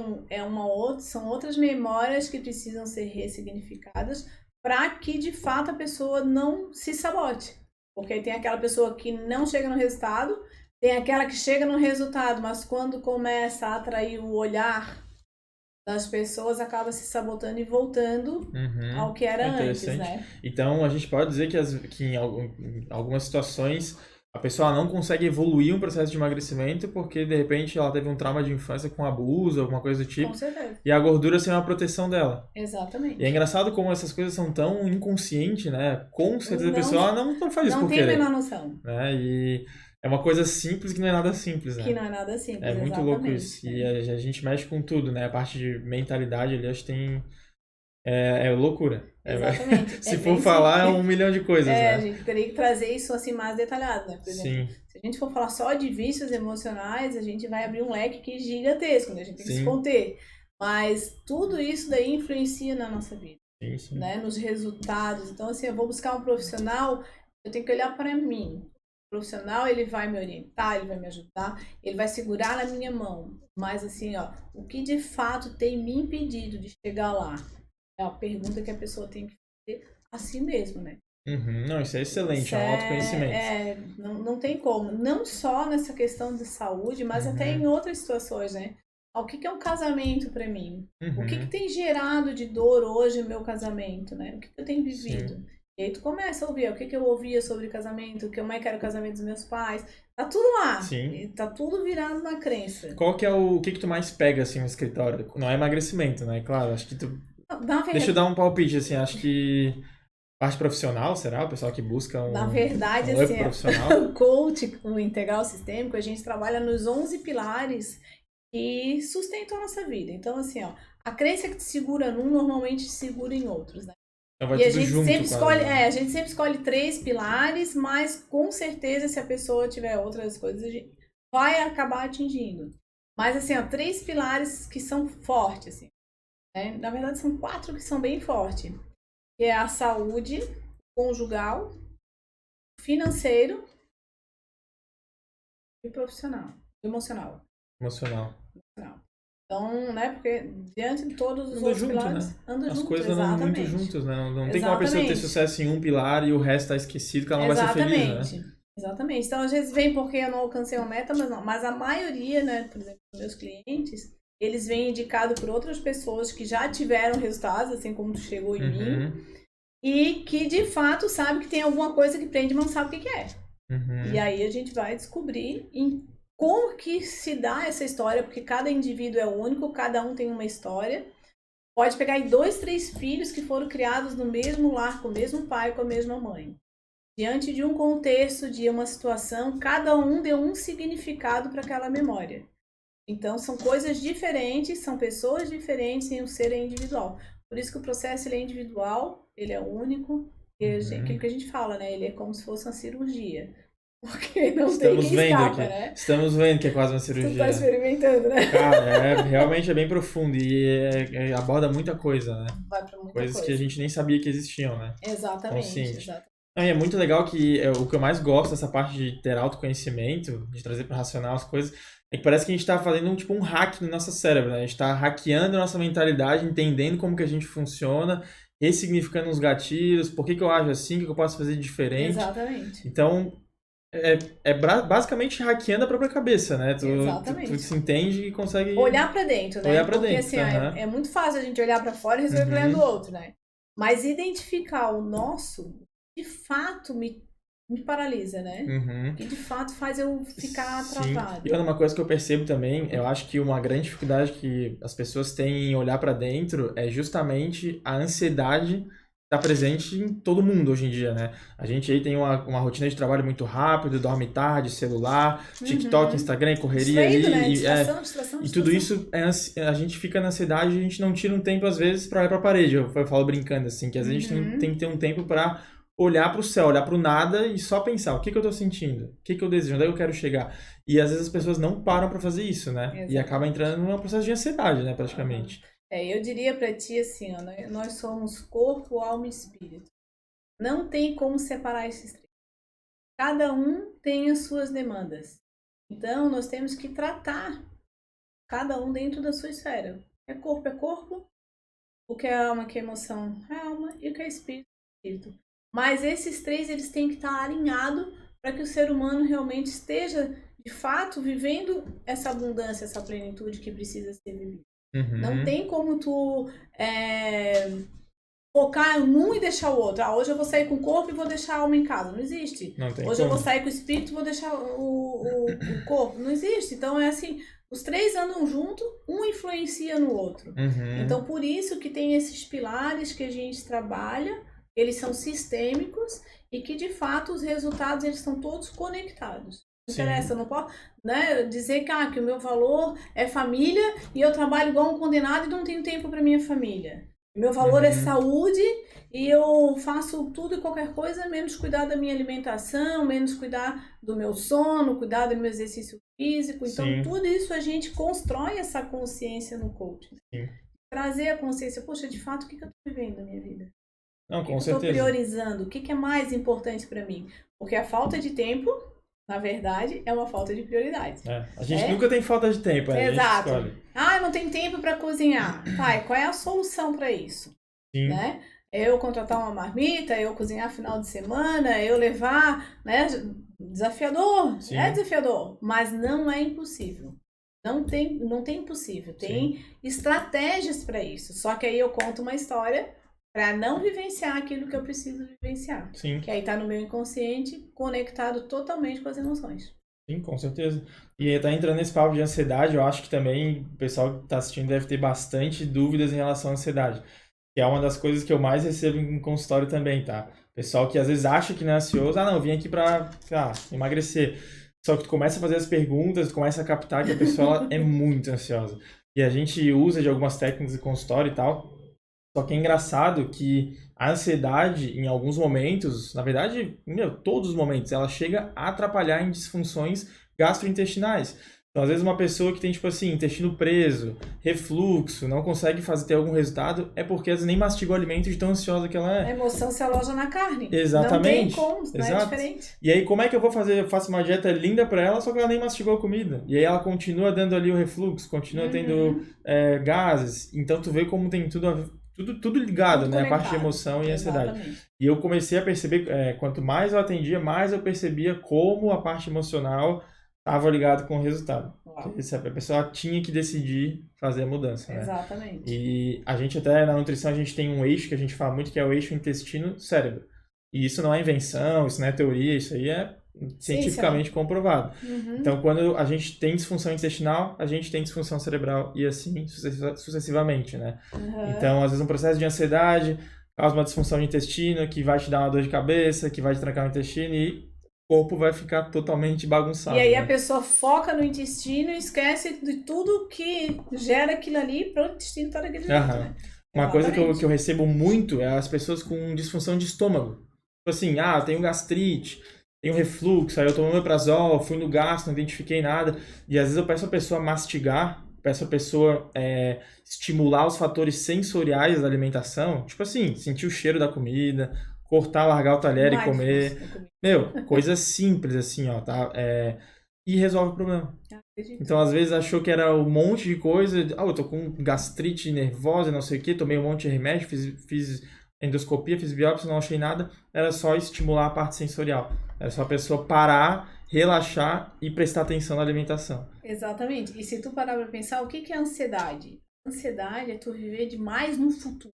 são outras memórias que precisam ser ressignificadas para que, de fato, a pessoa não se sabote. Porque aí tem aquela pessoa que não chega no resultado, tem aquela que chega no resultado, mas quando começa a atrair o olhar das pessoas, acaba se sabotando e voltando ao que era antes, né? Então, a gente pode dizer que em algumas situações a pessoa não consegue evoluir um processo de emagrecimento porque, de repente, ela teve um trauma de infância com abuso, alguma coisa do tipo. Com certeza. E a gordura ser uma proteção dela. Exatamente. E é engraçado como essas coisas são tão inconscientes, né? Com certeza a pessoa não faz isso por querer. Não tem a menor noção. Né? E é uma coisa simples que não é nada simples, né? Que não é nada simples, é muito louco isso. E a gente mexe com tudo, né? A parte de mentalidade ali, acho que tem... É loucura. Exatamente. Se for falar, é 1 milhão de coisas, né? A gente teria que trazer isso assim mais detalhado, né? Por exemplo, Sim. se a gente for falar só de vícios emocionais, a gente vai abrir um leque que é gigantesco, né? A gente tem que se conter. Mas tudo isso daí influencia na nossa vida. Sim. Né? Nos resultados. Então, assim, eu vou buscar um profissional, eu tenho que olhar para mim. O profissional, ele vai me orientar, ele vai me ajudar, ele vai segurar na minha mão. Mas, assim, ó, o que de fato tem me impedido de chegar lá? É uma pergunta que a pessoa tem que fazer a si mesmo, né? Não, isso é excelente, isso é um autoconhecimento. Não tem como. Não só nessa questão de saúde, mas até em outras situações, né? O que é um casamento para mim? O que tem gerado de dor hoje no meu casamento, né? O que eu tenho vivido? Sim. E aí tu começa a ouvir o que eu ouvia sobre casamento, como é que era o casamento dos meus pais. Tá tudo lá. Sim. Tá tudo virado na crença. Qual que é o que tu mais pega, assim, no escritório? Não é emagrecimento, né? Claro, acho que tu... Deixa eu dar um palpite, assim, acho que parte profissional, será? O pessoal que busca na verdade, assim, profissional. O coach, o integral sistêmico, a gente trabalha nos 11 pilares que sustentam a nossa vida. Então, assim, ó, a crença que te segura num, normalmente te segura em outros, né? Então vai e tudo a gente junto, sempre escolhe, a gente sempre escolhe 3 pilares, mas com certeza, se a pessoa tiver outras coisas, a gente vai acabar atingindo. Mas, assim, ó, 3 pilares que são fortes, assim. Né? Na verdade, são 4 que são bem fortes. Que é a saúde conjugal, financeiro e profissional. Emocional. Então, né, porque diante de todos os outros pilares, né? As coisas andam muito juntas, né? Não tem como a pessoa ter sucesso em um pilar e o resto tá esquecido que ela não vai ser feliz, né? Exatamente. Então, às vezes vem porque eu não alcancei uma meta, mas a maioria, né, por exemplo, dos meus clientes, eles vêm indicados por outras pessoas que já tiveram resultados, assim como tu chegou em mim, e que de fato sabe que tem alguma coisa que prende, mas não sabe o que é. E aí a gente vai descobrir como que se dá essa história, porque cada indivíduo é único, cada um tem uma história. Pode pegar aí 2, 3 filhos que foram criados no mesmo lar, com o mesmo pai, com a mesma mãe. Diante de um contexto, de uma situação, cada um deu um significado para aquela memória. Então, são coisas diferentes, são pessoas diferentes e o ser é individual. Por isso que o processo ele é individual, ele é único, e aquilo que a gente fala, né? Ele é como se fosse uma cirurgia. Porque não tem quem escapa, né? Estamos vendo que é quase uma cirurgia. Tu tá experimentando, né? Cara, realmente é bem profundo e aborda muita coisa, né? Vai pra muita coisas que a gente nem sabia que existiam, né? Exatamente. E é muito legal que o que eu mais gosto dessa parte de ter autoconhecimento, de trazer para racional as coisas, é que parece que a gente tá fazendo um hack no nosso cérebro, né? A gente tá hackeando a nossa mentalidade, entendendo como que a gente funciona, ressignificando os gatilhos, por que eu ajo assim, o que eu posso fazer de diferente. Exatamente. Então, basicamente hackeando a própria cabeça, né? Tu se entende e consegue... olhar pra dentro, né? Olhar pra Porque, dentro, assim, é muito fácil a gente olhar pra fora e resolver o problema do outro, né? Mas identificar o nosso, de fato, me me paralisa, né? Uhum. Que de fato faz eu ficar Sim. travado. E uma coisa que eu percebo também, eu acho que uma grande dificuldade que as pessoas têm em olhar para dentro é justamente a ansiedade que está presente em todo mundo hoje em dia, né? A gente aí tem uma rotina de trabalho muito rápido, dorme tarde, celular, TikTok, Instagram, correria Distraído, ali. né? E, Distração. e tudo isso, a gente fica na ansiedade e a gente não tira um tempo, às vezes, para olhar para a parede. Eu falo brincando, assim, que às vezes a gente tem que ter um tempo para olhar para o céu, olhar para o nada e só pensar o que eu estou sentindo, o que eu desejo, onde é que eu quero chegar. E às vezes as pessoas não param para fazer isso, né? Exatamente. E acaba entrando num processo de ansiedade, né, praticamente. Eu diria para ti assim, ó, nós somos corpo, alma e espírito. Não tem como separar esses três. Cada um tem as suas demandas. Então, nós temos que tratar cada um dentro da sua esfera. É corpo, o que é alma, que é emoção, é alma, e o que é espírito, é espírito. Mas esses três, eles têm que estar alinhados para que o ser humano realmente esteja, de fato, vivendo essa abundância, essa plenitude que precisa ser vivida. Não tem como tu focar num e deixar o outro. Hoje eu vou sair com o corpo e vou deixar a alma em casa. Não existe. Hoje eu vou sair com o espírito e vou deixar o corpo. Não existe. Então é assim, os três andam junto, um influencia no outro. Então por isso que tem esses pilares que a gente trabalha, eles são sistêmicos e que de fato os resultados eles estão todos conectados. Não interessa, eu não posso dizer que o meu valor é família e eu trabalho igual um condenado e não tenho tempo para minha família. Meu valor é saúde e eu faço tudo e qualquer coisa, menos cuidar da minha alimentação, menos cuidar do meu sono, cuidar do meu exercício físico. Então, tudo isso a gente constrói essa consciência no coaching. Trazer a consciência, poxa, de fato, o que eu estou vivendo na minha vida? Não, com o que eu certeza. estou priorizando? O que é mais importante para mim? Porque a falta de tempo, na verdade, é uma falta de prioridade. A gente nunca tem falta de tempo, né? Exato. Eu não tenho tempo para cozinhar. Pai, qual é a solução para isso? Né? Eu contratar uma marmita, eu cozinhar final de semana, eu levar, né? Desafiador. É desafiador, mas não é impossível. Não tem impossível. Tem estratégias para isso. Só que aí eu conto uma história para não vivenciar aquilo que eu preciso vivenciar. Que aí tá no meu inconsciente, conectado totalmente com as emoções. Sim, com certeza. E tá entrando nesse papo de ansiedade, eu acho que também o pessoal que tá assistindo deve ter bastante dúvidas em relação à ansiedade. Que é uma das coisas que eu mais recebo em consultório também, tá? Pessoal que às vezes acha que não é ansioso, eu vim aqui pra, emagrecer. Só que tu começa a fazer as perguntas, tu começa a captar que a pessoa é muito ansiosa. E a gente usa de algumas técnicas de consultório e tal. Só que é engraçado que a ansiedade, em alguns momentos, na verdade, todos os momentos, ela chega a atrapalhar em disfunções gastrointestinais. Então, às vezes, uma pessoa que tem, tipo assim, intestino preso, refluxo, não consegue ter algum resultado, é porque às vezes nem mastiga o alimento de tão ansiosa que ela é. A emoção se aloja na carne. Exatamente. Não tem como, não é diferente. E aí, como é que eu vou fazer? Eu faço uma dieta linda pra ela, só que ela nem mastigou a comida. E aí ela continua dando ali o refluxo, continua tendo gases. Então, tu vê como tem tudo a ver. Tudo ligado, né? A parte de emoção e ansiedade. E eu comecei a perceber, quanto mais eu atendia, mais eu percebia como a parte emocional estava ligado com o resultado. A pessoa tinha que decidir fazer a mudança, né? Exatamente. E a gente até, na nutrição, a gente tem um eixo que a gente fala muito, que é o eixo intestino-cérebro. E isso não é invenção, isso não é teoria, isso aí é cientificamente comprovado. Então, quando a gente tem disfunção intestinal, a gente tem disfunção cerebral e assim sucessivamente, né? Então, às vezes um processo de ansiedade causa uma disfunção de intestino que vai te dar uma dor de cabeça, que vai te trancar o intestino e o corpo vai ficar totalmente bagunçado. E aí a pessoa foca no intestino e esquece de tudo que gera aquilo ali para o intestino estar daquele jeito, né? Uma coisa que eu recebo muito é as pessoas com disfunção de estômago. Tipo assim, eu tenho gastrite, tenho refluxo, aí eu tomo omeprazol, fui no gastro, não identifiquei nada. E às vezes eu peço a pessoa mastigar, peço a pessoa estimular os fatores sensoriais da alimentação. Tipo assim, sentir o cheiro da comida, cortar, largar o talher e comer. Coisa simples assim, tá? E resolve o problema. Então, às vezes, achou que era um monte de coisa. Eu tô com gastrite nervosa, não sei o que, tomei um monte de remédio, fiz endoscopia, fiz biópsia, não achei nada. Era só estimular a parte sensorial. Era só a pessoa parar, relaxar e prestar atenção na alimentação. Exatamente. E se tu parar pra pensar, o que é ansiedade? Ansiedade é tu viver demais no futuro.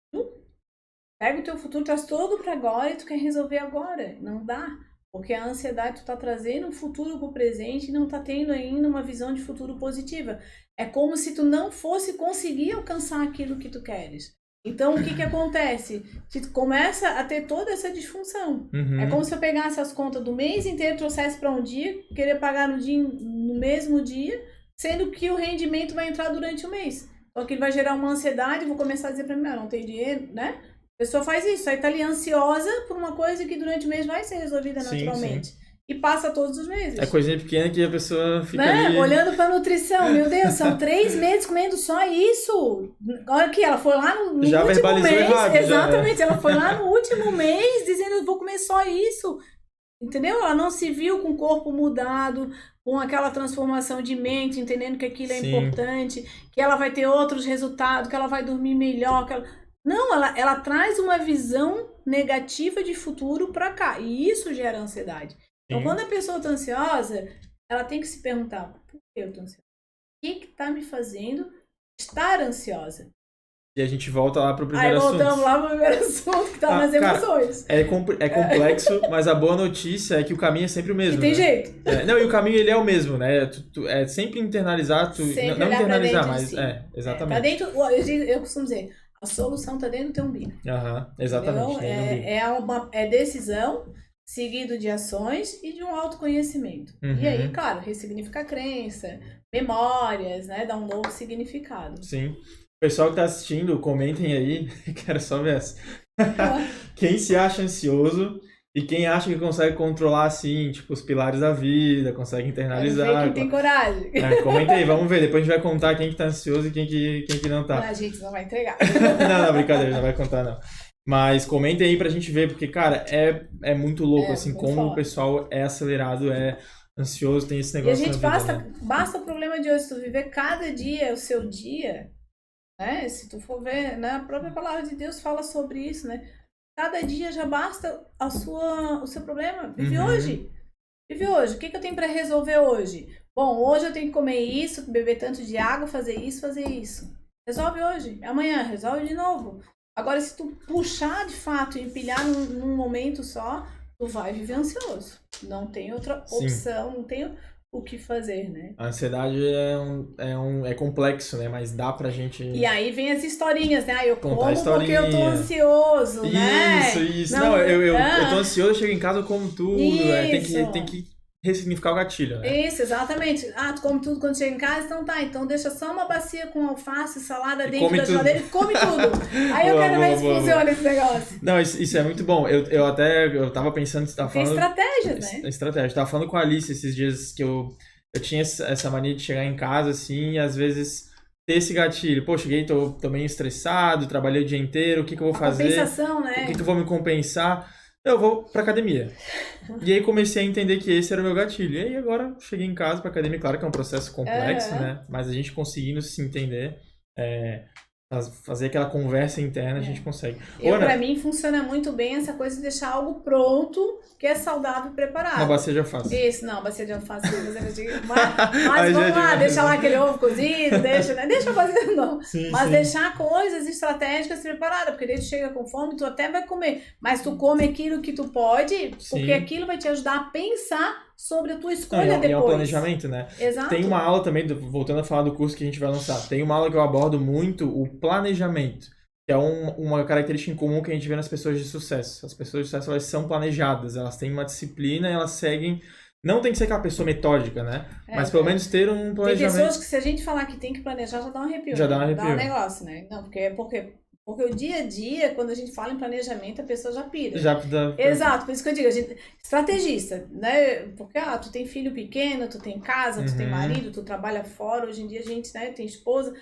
Pega o teu futuro, traz todo pra agora e tu quer resolver agora. Não dá. Porque a ansiedade, tu tá trazendo um futuro pro presente e não tá tendo ainda uma visão de futuro positiva. É como se tu não fosse conseguir alcançar aquilo que tu queres. Então, o que acontece? Tu começa a ter toda essa disfunção. É como se eu pegasse as contas do mês inteiro, trouxesse para um dia, querer pagar no mesmo dia, sendo que o rendimento vai entrar durante o mês. Então, aquilo vai gerar uma ansiedade, vou começar a dizer para mim, não tem dinheiro, né? A pessoa faz isso, aí tá ali ansiosa por uma coisa que durante o mês vai ser resolvida naturalmente. Sim. E passa todos os meses. É coisinha pequena que a pessoa fica ali... Olhando pra nutrição, meu Deus, são 3 meses comendo só isso. Olha aqui, ela foi lá no já último verbalizou mês. Errado, exatamente, ela foi lá no último mês dizendo, eu vou comer só isso. Entendeu? Ela não se viu com o corpo mudado, com aquela transformação de mente, entendendo que aquilo é importante, que ela vai ter outros resultados, que ela vai dormir melhor, que ela... Não, ela traz uma visão negativa de futuro para cá. E isso gera ansiedade. Então, quando a pessoa está ansiosa, ela tem que se perguntar, por que eu estou ansiosa? O que está me fazendo estar ansiosa? E a gente volta lá pro primeiro assunto. Aí voltamos lá pro primeiro assunto, que tá nas emoções. É complexo, mas a boa notícia é que o caminho é sempre o mesmo. E tem jeito. Não, e o caminho ele é o mesmo, né? É sempre internalizar, sempre não internalizar, dentro, mas sim. Exatamente. Tá dentro, eu costumo dizer, a solução tá dentro do teu umbigo. Exatamente. É decisão seguido de ações e de um autoconhecimento. E aí, claro, ressignificar a crença, memórias, né? Dar um novo significado. Sim. Pessoal que tá assistindo, comentem aí, quero só ver essa. Quem se acha ansioso e quem acha que consegue controlar, assim, tipo, os pilares da vida, consegue internalizar. Quero ver quem tem coragem. Comenta aí, vamos ver. Depois a gente vai contar quem que tá ansioso e quem que não tá. A gente não vai entregar. não, brincadeira, não vai contar, não. Mas comentem aí pra gente ver, porque, cara, é muito louco, assim, muito como forte. O pessoal é acelerado, é ansioso, tem esse negócio. E a gente basta o problema de hoje, tu viver cada dia o seu dia... Né? Se tu for ver, né? A própria palavra de Deus fala sobre isso, né? Cada dia já basta o seu problema. Vive hoje. Vive hoje. O que eu tenho para resolver hoje? Bom, hoje eu tenho que comer isso, beber tanto de água, fazer isso. Resolve hoje. Amanhã, resolve de novo. Agora, se tu puxar de fato e empilhar num momento só, tu vai viver ansioso. Não tem outra opção, não tem o que fazer, né? A ansiedade é complexo, né? Mas dá pra gente... E aí vem as historinhas, né? Eu como porque eu tô ansioso, né? Isso. Não, eu tô ansioso, eu chego em casa, eu como tudo. Tem que ressignificar o gatilho, né? Isso, exatamente. Tu come tudo quando chega em casa, então tá. Então deixa só uma bacia com alface, salada dentro da geladeira e come tudo. Aí eu quero ver se funciona esse negócio. Não, isso é muito bom. Eu tava pensando, você tava falando... Tem estratégias, né? Estratégia. Eu tava falando com a Alice esses dias que eu tinha essa mania de chegar em casa, assim, e às vezes ter esse gatilho. Pô, cheguei, tô meio estressado, trabalhei o dia inteiro, o que eu vou fazer? Compensação, né? O que eu vou me compensar? Eu vou pra academia. E aí comecei a entender que esse era o meu gatilho. E aí agora cheguei em casa pra academia. Claro que é um processo complexo, né? Mas a gente conseguindo se entender, fazer aquela conversa interna, a gente consegue. Pra mim funciona muito bem essa coisa de deixar algo pronto, que é saudável e preparado. Uma bacia de alface. Isso, não, bacia de alface. Mas vamos lá, deixa lá aquele ovo cozido, deixa fazer, não. Mas deixar coisas estratégicas preparadas, porque daí tu chega com fome, tu até vai comer, mas tu come aquilo que tu pode, porque aquilo vai te ajudar a pensar sobre a tua escolha depois. E é um planejamento, né? Exato. Tem uma aula também, voltando a falar do curso que a gente vai lançar, tem uma aula que eu abordo muito, o planejamento, que é uma característica em comum que a gente vê nas pessoas de sucesso. As pessoas de sucesso, elas são planejadas, elas têm uma disciplina, elas seguem... Não tem que ser aquela pessoa metódica, né? Mas pelo menos ter um planejamento. Tem pessoas que se a gente falar que tem que planejar, já dá um arrepio. Já dá um arrepio. Dá um negócio, né? Não, porque o dia a dia, quando a gente fala em planejamento, a pessoa já pira. Exato, por isso que eu digo, estrategista, né? Porque, tu tem filho pequeno, tu tem casa, tu tem marido, tu trabalha fora, hoje em dia a gente, né, tem esposa.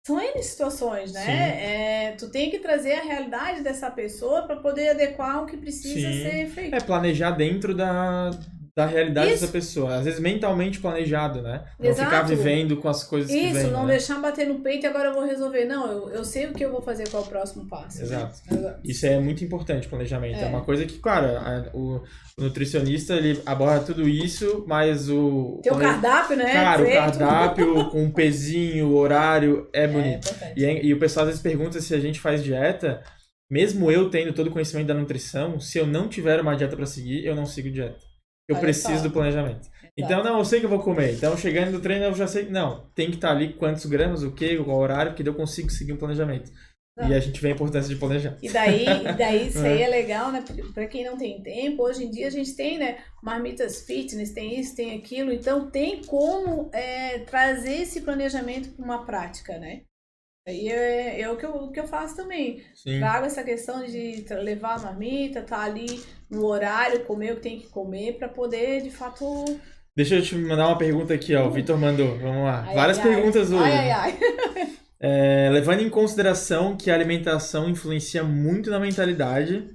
São N situações, né? Tu tem que trazer a realidade dessa pessoa para poder adequar o que precisa ser feito. Planejar dentro da realidade dessa pessoa. Às vezes mentalmente planejado, né? Não ficar vivendo com as coisas que vêm. Isso, não deixar bater no peito e agora eu vou resolver. Não, eu sei o que eu vou fazer, qual é o próximo passo. Exato. Isso é muito importante, planejamento. É uma coisa que, claro, o nutricionista, ele aborda tudo isso, mas o... Tem o cardápio, né? Cara, o cardápio com o pezinho, o horário, é bonito. E o pessoal às vezes pergunta se a gente faz dieta... mesmo eu tendo todo o conhecimento da nutrição, se eu não tiver uma dieta para seguir, eu não sigo dieta. Eu Olha preciso só. do planejamento. Então, não, eu sei que eu vou comer. Então, chegando no treino, eu já sei. Não, tem que estar ali quantos gramas, o quê, qual horário, que daí eu consigo seguir um planejamento. E a gente vê a importância de planejar. E daí isso aí é legal, né? Para quem não tem tempo, hoje em dia a gente tem, né? Marmitas fitness, tem isso, tem aquilo. Então, tem como trazer esse planejamento para uma prática, né? Aí é o que eu faço também. Sim. Trago essa questão de levar a marmita, tá ali no horário, comer o que tem que comer, para poder, de fato... Deixa eu te mandar uma pergunta aqui, ó. O Vitor mandou. Vamos lá. Ai, várias perguntas hoje. Ai. Levando em consideração que a alimentação influencia muito na mentalidade,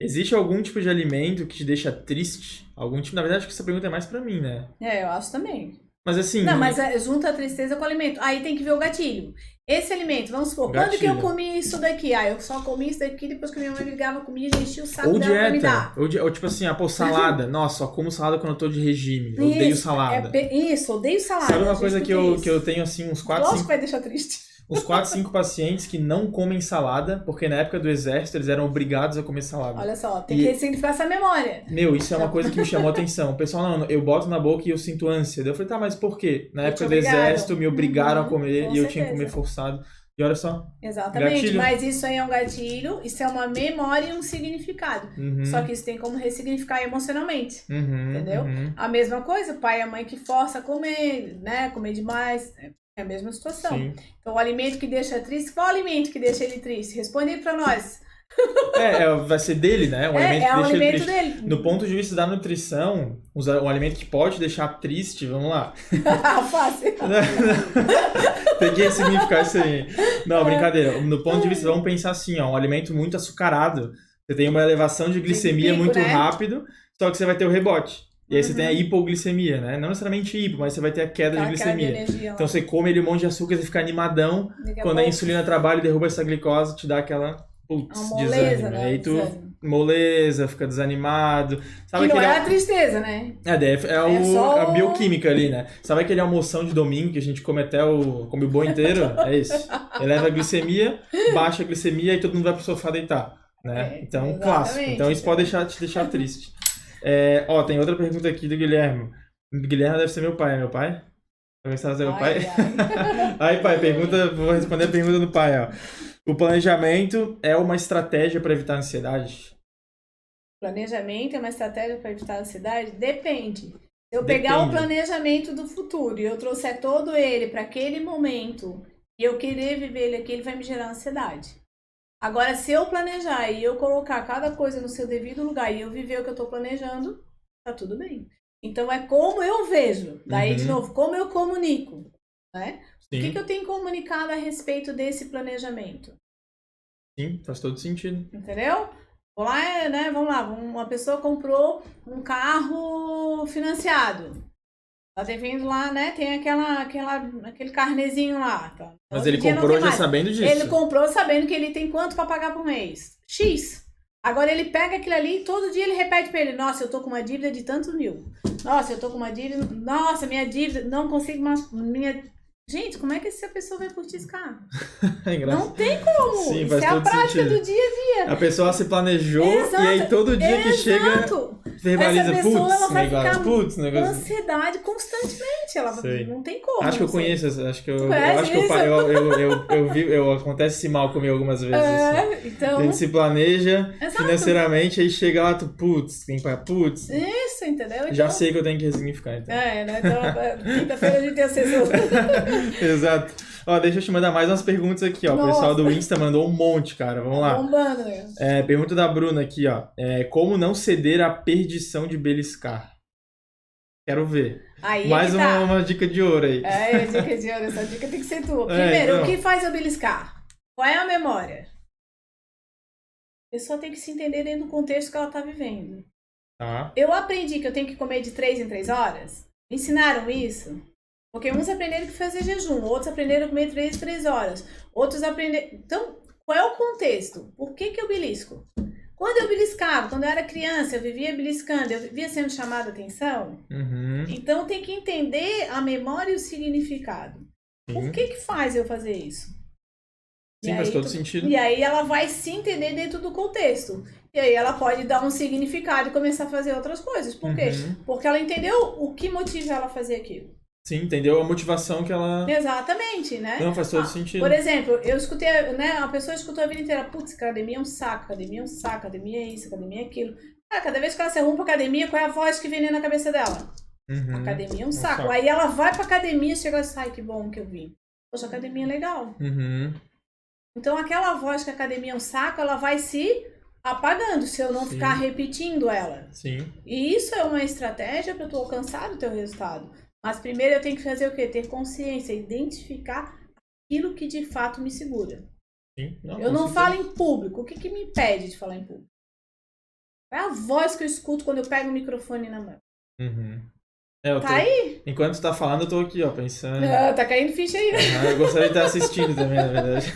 existe algum tipo de alimento que te deixa triste? Algum tipo... Na verdade, acho que essa pergunta é mais pra mim, né? Eu acho também. Mas assim... Não, mas junta a tristeza com o alimento. Aí tem que ver o gatilho. Esse alimento, vamos supor, quando que eu comi isso daqui? Eu só comi isso daqui depois que minha mãe ligava comida e enchia o saco dela pra me dar. Ou tipo assim, salada. Nossa, só como salada quando eu tô de regime. Eu odeio salada. Isso, odeio salada. Sabe uma coisa que eu tenho assim, uns 4, 5... Lógico que vai deixar triste. Uns 4, 5 pacientes que não comem salada, porque na época do exército eles eram obrigados a comer salada. Olha só, tem que ressignificar essa memória. Meu, isso é uma coisa que me chamou a atenção. O pessoal, não, eu boto na boca e eu sinto ânsia. Eu falei, tá, mas por quê? Na época do exército me obrigaram a comer e eu tinha que comer forçado. E olha só. Exatamente, gatilho. Mas isso aí é um gatilho, isso é uma memória e um significado. Só que isso tem como ressignificar emocionalmente. Entendeu? A mesma coisa, o pai e a mãe que força a comer, né? Comer demais. É a mesma situação. Sim. Então, o alimento que deixa triste, qual alimento que deixa ele triste? Responde aí pra nós. Vai ser dele, né? O alimento dele. No ponto de vista da nutrição, um alimento que pode deixar triste, vamos lá. Fácil. Tem que significar isso aí. Não, brincadeira. No ponto de vista, vamos pensar assim, ó, um alimento muito açucarado. Você tem uma elevação de glicemia muito rápido, só que você vai ter o rebote. E aí você tem a hipoglicemia, né? Não necessariamente hipo, mas você vai ter a queda de glicemia. Então você come ele um monte de açúcar, você fica animadão. Quando a insulina trabalha e derruba essa glicose, te dá aquela... moleza, né? Aí tu moleza, fica desanimado. Sabe que não é a tristeza, né? A bioquímica ali, né? Sabe aquele almoção de domingo que a gente come come o boi inteiro? É isso. Eleva a glicemia, baixa a glicemia e todo mundo vai pro sofá deitar, né? Então, clássico. Então isso pode te deixar triste. Tem outra pergunta aqui do Guilherme. O Guilherme deve ser meu pai, é meu pai? Vai ser meu pai? Aí, pai, vou responder a pergunta do pai, ó. O planejamento é uma estratégia para evitar ansiedade? Planejamento é uma estratégia para evitar ansiedade? Depende. Se eu pegar o planejamento do futuro e eu trouxer todo ele para aquele momento e eu querer viver ele aqui, ele vai me gerar ansiedade. Agora, se eu planejar e eu colocar cada coisa no seu devido lugar e eu viver o que eu estou planejando, tá tudo bem. Então, é como eu vejo. Daí, de novo, como eu comunico, né? O que eu tenho comunicado a respeito desse planejamento? Sim, faz todo sentido. Entendeu? Vamos lá. Uma pessoa comprou um carro financiado. Tá devendo lá, né? Tem aquele carnezinho lá. Tá? Mas ele comprou já sabendo disso. Ele comprou sabendo que ele tem quanto para pagar por mês? X. Agora ele pega aquilo ali e todo dia ele repete para ele: nossa, eu tô com uma dívida de tantos mil. Nossa, eu tô com uma dívida. Nossa, minha dívida, não consigo mais. Gente, como é que essa pessoa vai curtir esse carro? Não tem como. Sim, isso é a prática do dia a dia. A pessoa se planejou e aí todo dia que chega verbaliza, putz, ansiedade constantemente. Ela não tem como. Acho que eu conheço, acontece esse mal comigo algumas vezes. Então, a gente se planeja financeiramente, aí chega lá, tem que pagar, Isso, entendeu? Então, já sei que eu tenho que ressignificar, então. Então, quinta-feira a gente tem assessor. Exato. Deixa eu te mandar mais umas perguntas aqui, ó. Nossa. O pessoal do Insta mandou um monte, cara. Vamos lá. Bombando, né? Pergunta da Bruna aqui, ó. Como não ceder à perdição de beliscar? Quero ver. Aí mais uma dica de ouro aí. Dica de ouro. Essa dica tem que ser tua. Primeiro, o que faz eu beliscar? Qual é a memória? A pessoa tem que se entender dentro do contexto que ela tá vivendo. Tá. Eu aprendi que eu tenho que comer de 3 em 3 horas? Ensinaram isso? Porque uns aprenderam que fazer jejum, outros aprenderam a comer 3 em 3 horas, outros aprenderam... Então, qual é o contexto? Por que eu belisco? Quando eu beliscava, quando eu era criança, eu vivia beliscando, eu vivia sendo chamada a atenção. Então, tem que entender a memória e o significado. Por que faz eu fazer isso? Sim, faz todo sentido. E aí ela vai se entender dentro do contexto. E aí ela pode dar um significado e começar a fazer outras coisas. Por quê? Porque ela entendeu o que motiva ela a fazer aquilo. Sim, entendeu a motivação que ela... Exatamente, né? Não, faz todo sentido. Por exemplo, eu escutei, né? A pessoa escutou a vida inteira, putz, academia é um saco, academia é um saco, academia é isso, academia é aquilo. Cada vez que ela se arruma pra academia, qual é a voz que vem na cabeça dela? Academia é um saco. Aí ela vai pra academia e chega e sai, que bom que eu vim. Poxa, academia é legal. Então aquela voz que a academia é um saco, ela vai se apagando, se eu não ficar repetindo ela. Sim. E isso é uma estratégia para tu alcançar o teu resultado. Mas primeiro eu tenho que fazer o quê? Ter consciência, identificar aquilo que de fato me segura. Sim. Não, eu não falo em público. O que me impede de falar em público? É a voz que eu escuto quando eu pego o microfone na mão. Tá aí? Enquanto tu tá falando, eu tô aqui, ó, pensando. Tá caindo ficha aí, né? Eu gostaria de estar assistindo também, na verdade.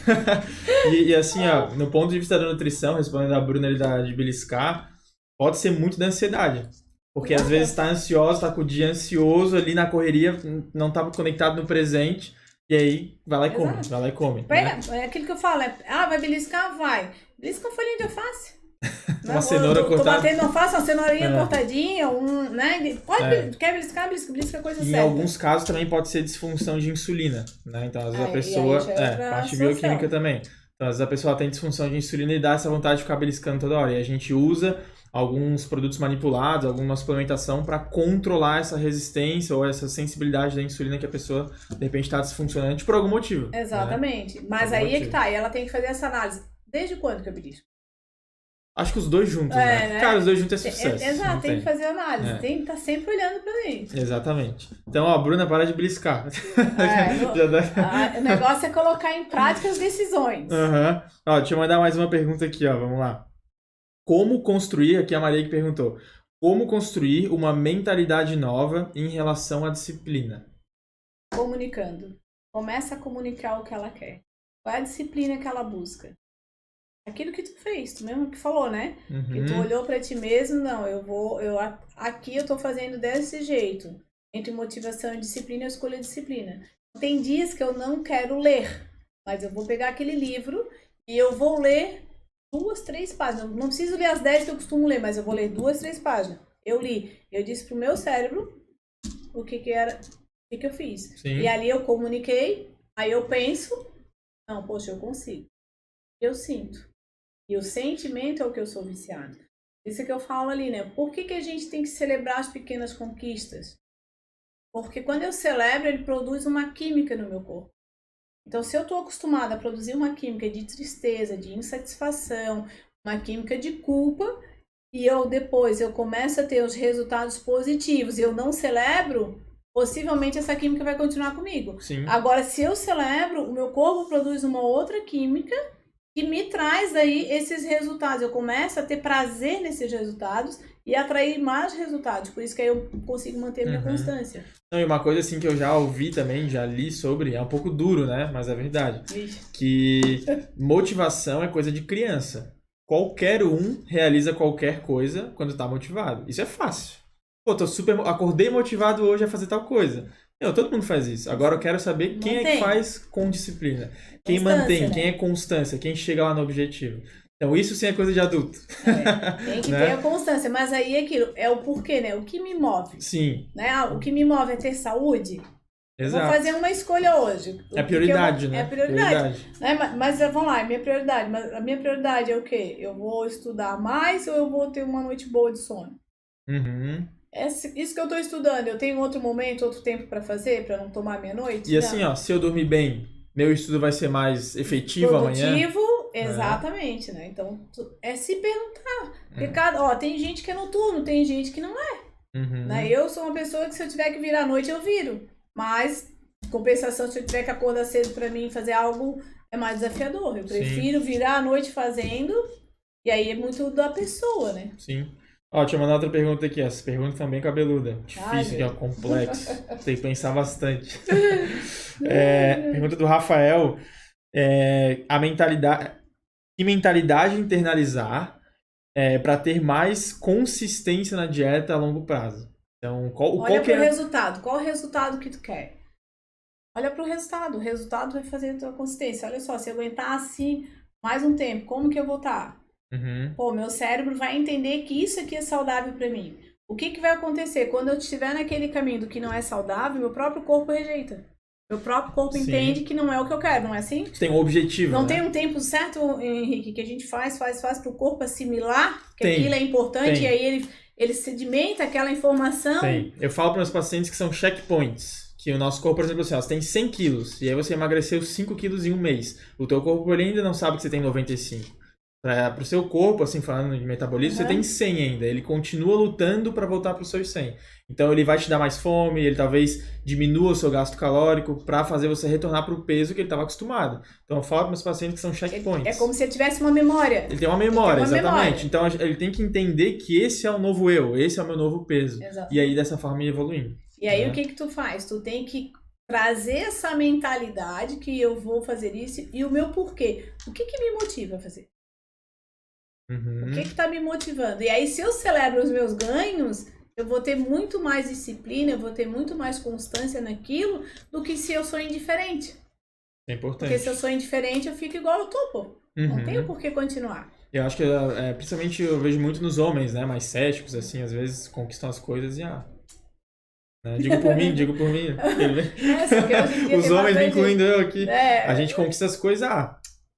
e assim, ó, no ponto de vista da nutrição, respondendo a Bruna ali de beliscar, pode ser muito da ansiedade. Porque às vezes tá ansioso, tá com o dia ansioso ali na correria, não tá conectado no presente, e aí vai lá e come, Pega, né? É aquilo que eu falo, vai beliscar? Vai. Belisca uma folhinha de alface. Uma cenoura cortada. Tô batendo alface, uma cenourinha cortadinha, né? Quer beliscar, belisca coisa certa. Em alguns casos também pode ser disfunção de insulina, né? Então às vezes a pessoa, parte bioquímica também. Então às vezes a pessoa tem disfunção de insulina e dá essa vontade de ficar beliscando toda hora. E a gente usa alguns produtos manipulados, alguma suplementação para controlar essa resistência ou essa sensibilidade da insulina que a pessoa de repente está disfuncionante por algum motivo. Exatamente. Né? Mas aí é que tá, e ela tem que fazer essa análise. Desde quando que eu belisco? Acho que os dois juntos, né? Cara, os dois juntos é sucesso. Exato, tem que fazer análise. Tem que estar sempre olhando pra gente. Exatamente. Então, ó, Bruna, para de beliscar. O negócio é colocar em prática as decisões. Ó, deixa eu mandar mais uma pergunta aqui, ó. Vamos lá. Como construir, aqui a Maria que perguntou, como construir uma mentalidade nova em relação à disciplina? Comunicando. Começa a comunicar o que ela quer. Qual é a disciplina que ela busca? Aquilo que tu fez, tu mesmo que falou, né? Que tu olhou pra ti mesmo, não, aqui eu tô fazendo desse jeito. Entre motivação e disciplina, eu escolho a disciplina. Tem dias que eu não quero ler, mas eu vou pegar aquele livro e eu vou ler 2, 3 páginas. Não preciso ler as 10 que eu costumo ler, mas eu vou ler 2, 3 páginas. Eu li, eu disse pro meu cérebro o que eu fiz. Sim. E ali eu comuniquei, aí eu penso, não, poxa, eu consigo. Eu sinto. E o sentimento é o que eu sou viciado. Isso é que eu falo ali, né? Por que a gente tem que celebrar as pequenas conquistas? Porque quando eu celebro, ele produz uma química no meu corpo. Então, se eu estou acostumada a produzir uma química de tristeza, de insatisfação, uma química de culpa, e depois eu começo a ter os resultados positivos e eu não celebro, possivelmente essa química vai continuar comigo. Sim. Agora, se eu celebro, o meu corpo produz uma outra química que me traz aí esses resultados. Eu começo a ter prazer nesses resultados e atrair mais resultados. Por isso que aí eu consigo manter minha constância. Não, e uma coisa assim que eu já ouvi também, já li sobre, é um pouco duro, né? Mas é verdade. Que motivação é coisa de criança. Qualquer um realiza qualquer coisa quando tá motivado. Isso é fácil. Pô, acordei motivado hoje a fazer tal coisa. Todo mundo faz isso. Agora eu quero saber quem é que faz com disciplina. Quem mantém, né? Quem é constância, quem chega lá no objetivo. Então isso sim é coisa de adulto. Tem que ter a constância. Mas aí é o porquê, né? O que me move. Sim. Né? O que me move é ter saúde. Exato. Vou fazer uma escolha hoje. É prioridade, né? É prioridade. Né? Mas vamos lá, é minha prioridade. Mas a minha prioridade é o quê? Eu vou estudar mais ou eu vou ter uma noite boa de sono? Isso que eu tô estudando, eu tenho outro momento, outro tempo pra fazer, pra não tomar minha noite? E assim, ó, se eu dormir bem, meu estudo vai ser mais efetivo amanhã? Produtivo, exatamente, né? Então, é se perguntar. Porque tem gente que é noturno, tem gente que não é. Né? Eu sou uma pessoa que se eu tiver que virar à noite, eu viro. Mas, em compensação, se eu tiver que acordar cedo pra mim fazer algo, é mais desafiador. Eu prefiro virar à noite fazendo, e aí é muito da pessoa, né? Sim. Ó, deixa eu mandar outra pergunta aqui. Essa pergunta também cabeluda. Difícil, que é complexo. Tem que pensar bastante. Pergunta do Rafael. Que mentalidade internalizar para ter mais consistência na dieta a longo prazo? Então, Olha pro resultado. Qual o resultado que tu quer? olha para o resultado vai fazer a tua consistência. Olha só, se eu aguentar assim mais um tempo, como que eu vou estar? Pô, meu cérebro vai entender que isso aqui é saudável para mim. O que que vai acontecer? Quando eu estiver naquele caminho do que não é saudável, meu próprio corpo rejeita. Meu próprio corpo entende que não é o que eu quero, não é assim? Tem um objetivo, Não né? tem um tempo certo, Henrique, que a gente faz para o corpo assimilar que aquilo é tem. importante e aí ele sedimenta aquela informação. Tem. Eu falo para meus pacientes que são checkpoints. Que o nosso corpo, por exemplo, assim, ó, você tem 100 quilos e aí você emagreceu 5 quilos em um mês. O teu corpo ele ainda não sabe que você tem 95. Para o seu corpo, assim, falando de metabolismo, você tem 100 ainda. Ele continua lutando para voltar para os seus 100. Então ele vai te dar mais fome, ele talvez diminua o seu gasto calórico para fazer você retornar para o peso que ele estava acostumado. Então eu falo para meus pacientes que são checkpoints. É como se ele tivesse uma memória. Ele tem uma memória, exatamente. Então ele tem que entender que esse é o novo eu, esse é o meu novo peso. Exatamente. E aí dessa forma ir evoluindo. E aí o que tu faz? Tu tem que trazer essa mentalidade que eu vou fazer isso e o meu porquê. O que me motiva a fazer? O que tá me motivando? E aí, se eu celebro os meus ganhos, eu vou ter muito mais disciplina, eu vou ter muito mais constância naquilo do que se eu sou indiferente. É importante. Porque se eu sou indiferente, eu fico igual eu tô, pô. Não tenho por que continuar. Eu acho que, principalmente, eu vejo muito nos homens, né? Mais céticos, assim, às vezes conquistam as coisas e, né? Digo por mim. Os homens, incluindo eu aqui, a gente conquista as coisas,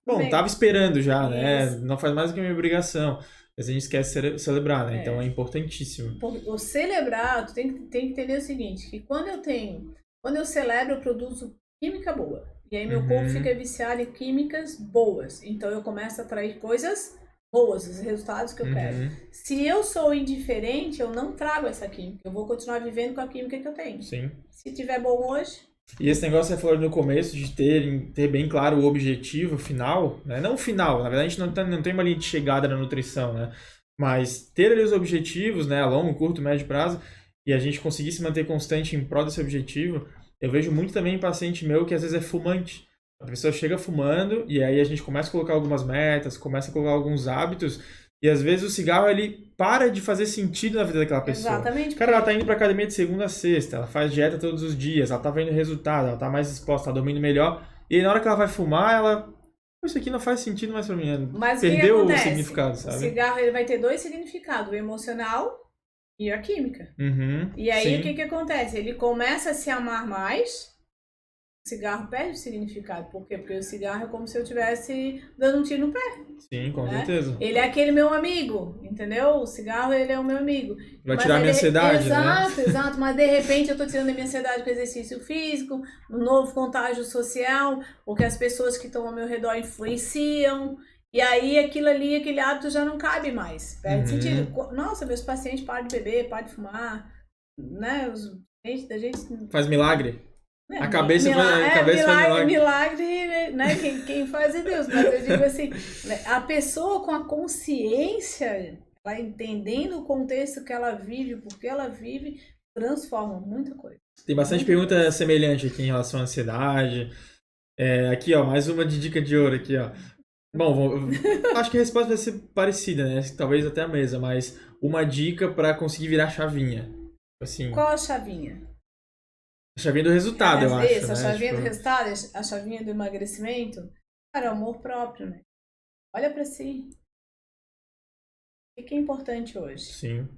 bom, tava esperando já, né? Isso. Não faz mais do que a minha obrigação. Mas a gente esquece celebrar, né? Então é importantíssimo. O celebrar, tu tem que entender o seguinte, que quando eu celebro, eu produzo química boa. E aí meu corpo fica viciado em químicas boas. Então eu começo a atrair coisas boas, os resultados que eu quero. Se eu sou indiferente, eu não trago essa química. Eu vou continuar vivendo com a química que eu tenho. Sim. Se tiver bom hoje... E esse negócio que você falou no começo, de ter bem claro o objetivo final, né? Não o final, na verdade a gente não tem uma linha de chegada na nutrição, né? Mas ter ali os objetivos, né? A longo, curto, médio prazo, e a gente conseguir se manter constante em prol desse objetivo. Eu vejo muito também em paciente meu que às vezes é fumante. A pessoa chega fumando e aí a gente começa a colocar algumas metas, começa a colocar alguns hábitos. E às vezes o cigarro, ele para de fazer sentido na vida daquela pessoa. Exatamente. Cara, ela tá indo pra academia de segunda a sexta, ela faz dieta todos os dias, ela tá vendo resultado, ela tá mais exposta, tá dormindo melhor. E aí na hora que ela vai fumar, ela... Isso aqui não faz sentido mais pra mim. Mas perdeu o significado, sabe? O cigarro, ele vai ter dois significados, o emocional e a química. E aí o que acontece? Ele começa a se amar mais... O cigarro perde o significado. Por quê? Porque o cigarro é como se eu estivesse dando um tiro no pé. Sim, com certeza. Ele é aquele meu amigo, entendeu? O cigarro, ele é o meu amigo. Vai tirar a minha ansiedade, né? Exato. Mas de repente eu tô tirando a minha ansiedade com exercício físico, um novo contágio social, porque as pessoas que estão ao meu redor influenciam. E aí aquilo ali, aquele hábito já não cabe mais. Perde sentido. Nossa, meus pacientes param de beber, param de fumar, né? Da gente... Faz milagre. A cabeça faz milagre, né? Quem faz é Deus. Mas eu digo assim, a pessoa com a consciência, ela entendendo o contexto que ela vive, porque ela vive, transforma muita coisa. Tem bastante pergunta semelhante aqui em relação à ansiedade. Aqui, ó, mais uma de dica de ouro aqui, ó. Bom, acho que a resposta vai ser parecida, né? Talvez até a mesma, mas uma dica para conseguir virar chavinha. Assim, qual a chavinha? A chavinha do resultado, eu acho. Isso, a chavinha do resultado, a chavinha do emagrecimento. Cara, amor próprio, né? Olha pra si. O que é importante hoje? Sim. O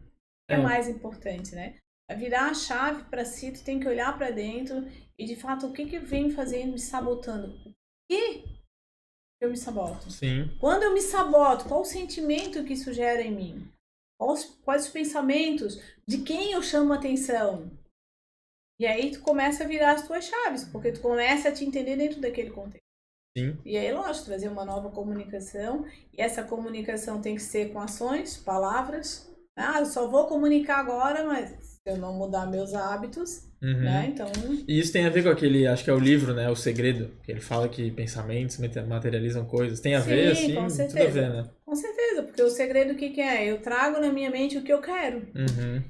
que é mais importante, né? Virar a chave pra si, tu tem que olhar pra dentro e, de fato, o que vem fazendo, me sabotando? O que eu me saboto? Sim. Quando eu me saboto, qual o sentimento que isso gera em mim? Quais os pensamentos? De quem eu chamo a atenção? E aí tu começa a virar as tuas chaves, porque tu começa a te entender dentro daquele contexto. Sim. E aí, lógico, trazer uma nova comunicação. E essa comunicação tem que ser com ações, palavras. Eu só vou comunicar agora, mas se eu não mudar meus hábitos, né? Então... E isso tem a ver com aquele, acho que é o livro, né? O Segredo, que ele fala que pensamentos materializam coisas. Tem a ver, assim? Com certeza. Tudo a ver, né? Com certeza, porque o segredo o que é? Eu trago na minha mente o que eu quero.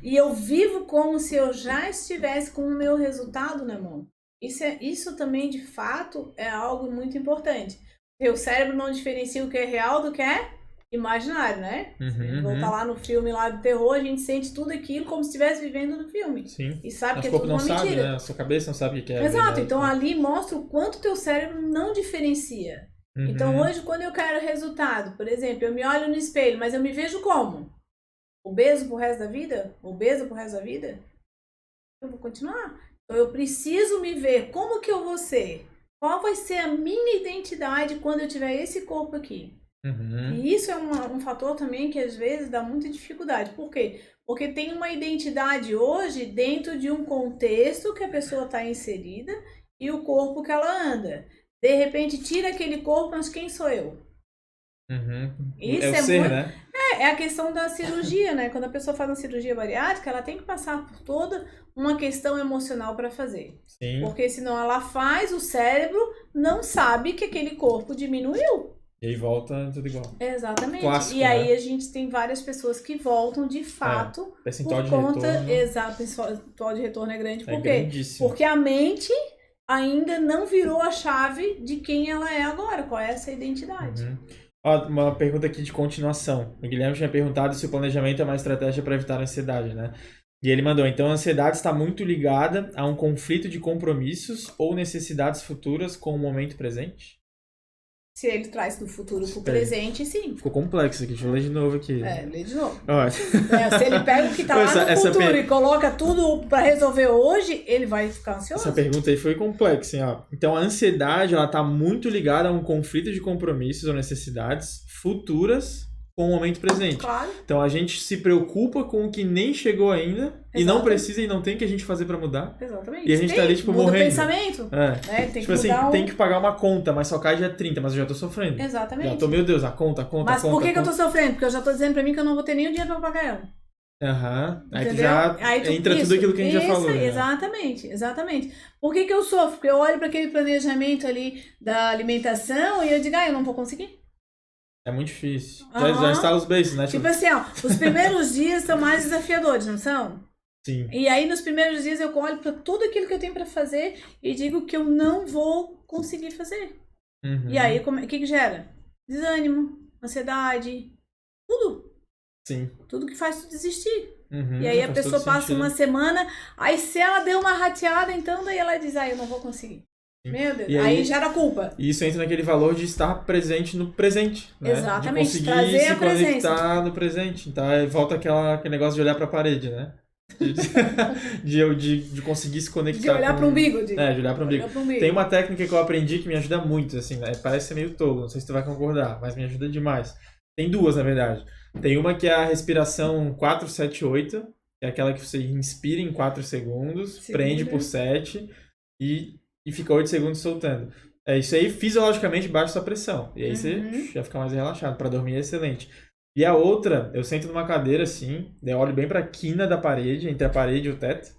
E eu vivo como se eu já estivesse com o meu resultado na mão. Isso também, de fato, é algo muito importante. Porque o cérebro não diferencia o que é real do que é imaginário, né? Voltar lá no filme lá do terror, a gente sente tudo aquilo como se estivesse vivendo no filme. Sim. E sabe Nosso que é corpo tudo não uma sabe, mentira. né? A sua cabeça não sabe o que é. Exato, verdade, então né? ali mostra o quanto o teu cérebro não diferencia. Então hoje, quando eu quero resultado, por exemplo, eu me olho no espelho, mas eu me vejo como? Obeso pro resto da vida? Obesa pro resto da vida? Eu vou continuar. Então eu preciso me ver como que eu vou ser. Qual vai ser a minha identidade quando eu tiver esse corpo aqui? E isso é um fator também que às vezes dá muita dificuldade. Por quê? Porque tem uma identidade hoje dentro de um contexto que a pessoa está inserida e o corpo que ela anda. De repente tira aquele corpo, mas quem sou eu? Isso é o ser, muito... né? É a questão da cirurgia, né? Quando a pessoa faz uma cirurgia bariátrica, ela tem que passar por toda uma questão emocional para fazer. Sim. Porque senão ela faz, o cérebro não sabe que aquele corpo diminuiu. E aí volta tudo igual. Exatamente. Clássico, e aí né? a gente tem várias pessoas que voltam de fato percentual por de conta... retorno. Exato, percentual de retorno é grande. Por quê? Grandíssimo. Porque a mente ainda não virou a chave de quem ela é agora, qual é essa identidade. Ó, uma pergunta aqui de continuação. O Guilherme tinha perguntado se o planejamento é uma estratégia para evitar a ansiedade, né? E ele mandou, então a ansiedade está muito ligada a um conflito de compromissos ou necessidades futuras com o momento presente? Se ele traz do futuro pro presente, sim. Ficou complexo aqui, deixa eu ler de novo aqui. Lê de novo. Ó. Se ele pega o que tá lá no futuro e coloca tudo para resolver hoje, ele vai ficar ansioso. Essa pergunta aí foi complexa, hein, ó. Então a ansiedade, ela tá muito ligada a um conflito de compromissos ou necessidades futuras com o momento presente. Claro. Então a gente se preocupa com o que nem chegou ainda. E não precisa e não tem que a gente fazer pra mudar. Exatamente. E a gente tá ali, tipo, morrendo. Muda o pensamento. Né? Tem tipo que assim, tem que pagar uma conta, mas só cai dia 30, mas eu já tô sofrendo. Exatamente. Já tô, meu Deus, a conta. Mas por que eu tô sofrendo? Porque eu já tô dizendo pra mim que eu não vou ter nem o dinheiro pra pagar ela. Aí tu já entra tudo aquilo que a gente já falou. Né? Exatamente. Por que eu sofro? Porque eu olho pra aquele planejamento ali da alimentação e eu digo, eu não vou conseguir. É muito difícil. Já instala os beiços, né? Tipo assim, os primeiros dias são mais desafiadores, não são? Sim. E aí, nos primeiros dias, eu olho pra tudo aquilo que eu tenho pra fazer e digo que eu não vou conseguir fazer. E aí, o que gera? Desânimo, ansiedade, tudo. Sim. Tudo que faz tu desistir. E aí, a pessoa passa uma semana, aí se ela deu uma rateada, então daí ela diz, eu não vou conseguir. Meu Deus, aí gera culpa. E isso entra naquele valor de estar presente no presente, né? Exatamente, de conseguir trazer se a presença. conectar no presente. Então aí volta aquele negócio de olhar pra parede, né? De conseguir se conectar. De olhar pro umbigo. De olhar pro umbigo. Tem uma técnica que eu aprendi que me ajuda muito, assim, né? Parece ser meio tolo, não sei se tu vai concordar, mas me ajuda demais. Tem duas, na verdade. Tem uma que é a respiração 4-7-8, que é aquela que você inspira em 4 segundos, prende por 7 e fica 8 segundos soltando. Isso aí, fisiologicamente, baixa sua pressão. E aí você já fica mais relaxado. Pra dormir é excelente. E a outra, eu sento numa cadeira assim, eu olho bem pra quina da parede, entre a parede e o teto.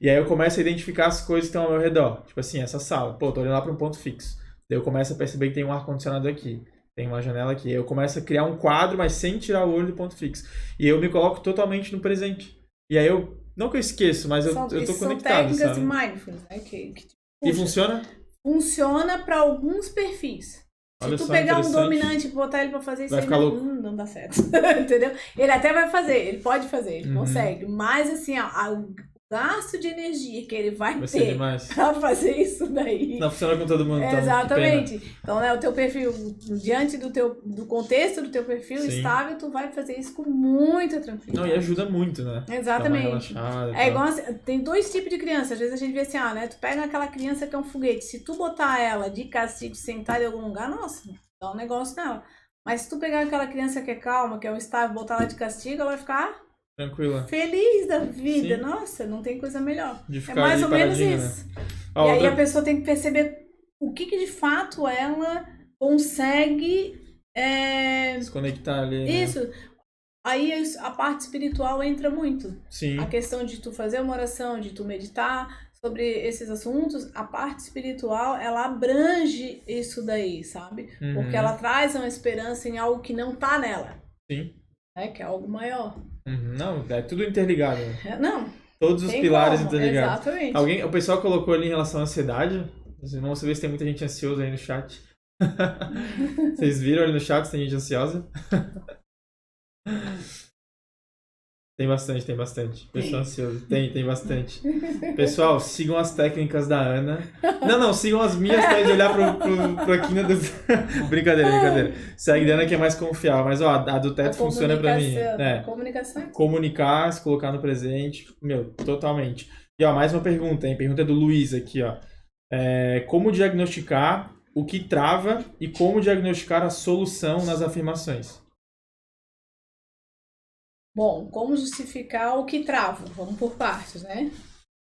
E aí eu começo a identificar as coisas que estão ao meu redor. Tipo assim, essa sala. Pô, tô olhando lá pra um ponto fixo. Daí eu começo a perceber que tem um ar-condicionado aqui. Tem uma janela aqui. Aí eu começo a criar um quadro, mas sem tirar o olho do ponto fixo. E eu me coloco totalmente no presente. E aí eu... Não que eu esqueço, mas eu tô conectado, são técnicas sabe? de mindfulness, né? E funciona? Funciona para alguns perfis. Se tu pegar um dominante e botar ele pra fazer isso, vai ficar louco. Não dá certo. Entendeu? Ele até vai fazer, ele pode fazer, ele consegue. Mas assim, o gasto de energia que ele vai ter pra fazer isso daí. Não funciona com todo mundo. Exatamente. Então, né, o teu perfil, diante do contexto do teu perfil estável, tu vai fazer isso com muita tranquilidade. Não, e ajuda muito, né? Exatamente. Igual assim, tem 2 tipos de criança. Às vezes a gente vê assim, né? Tu pega aquela criança que é um foguete. Se tu botar ela de castigo, sentar em algum lugar, nossa, dá um negócio nela. Mas se tu pegar aquela criança que é calma, que é um estável, botar ela de castigo, ela vai ficar... tranquila. Feliz da vida. Sim. Nossa, não tem coisa melhor. É mais ou menos isso. Né? E aí a pessoa tem que perceber o que de fato ela consegue... se conectar ali. Isso. Né? Aí a parte espiritual entra muito. Sim. A questão de tu fazer uma oração, de tu meditar sobre esses assuntos, a parte espiritual, ela abrange isso daí, sabe? Porque ela traz uma esperança em algo que não tá nela. Sim. Que é algo maior. Não, é tudo interligado. Não. Todos os pilares interligados. Exatamente. O pessoal colocou ali em relação à ansiedade. Vamos ver se tem muita gente ansiosa aí no chat. Vocês viram ali no chat se tem gente ansiosa? Tem bastante. Pessoal ansioso. Tem bastante. Pessoal, sigam as técnicas da Ana. Não, sigam as minhas pra gente olhar pro Aquina do... Brincadeira. Segue a Ana que é mais confiável. Mas, ó, a do teto funciona pra mim. Comunicação. Comunicar, se colocar no presente. Meu, totalmente. E, ó, mais uma pergunta, hein? Pergunta do Luiz aqui, ó. Como diagnosticar o que trava e como diagnosticar a solução nas afirmações? Bom, como justificar o que trava? Vamos por partes, né?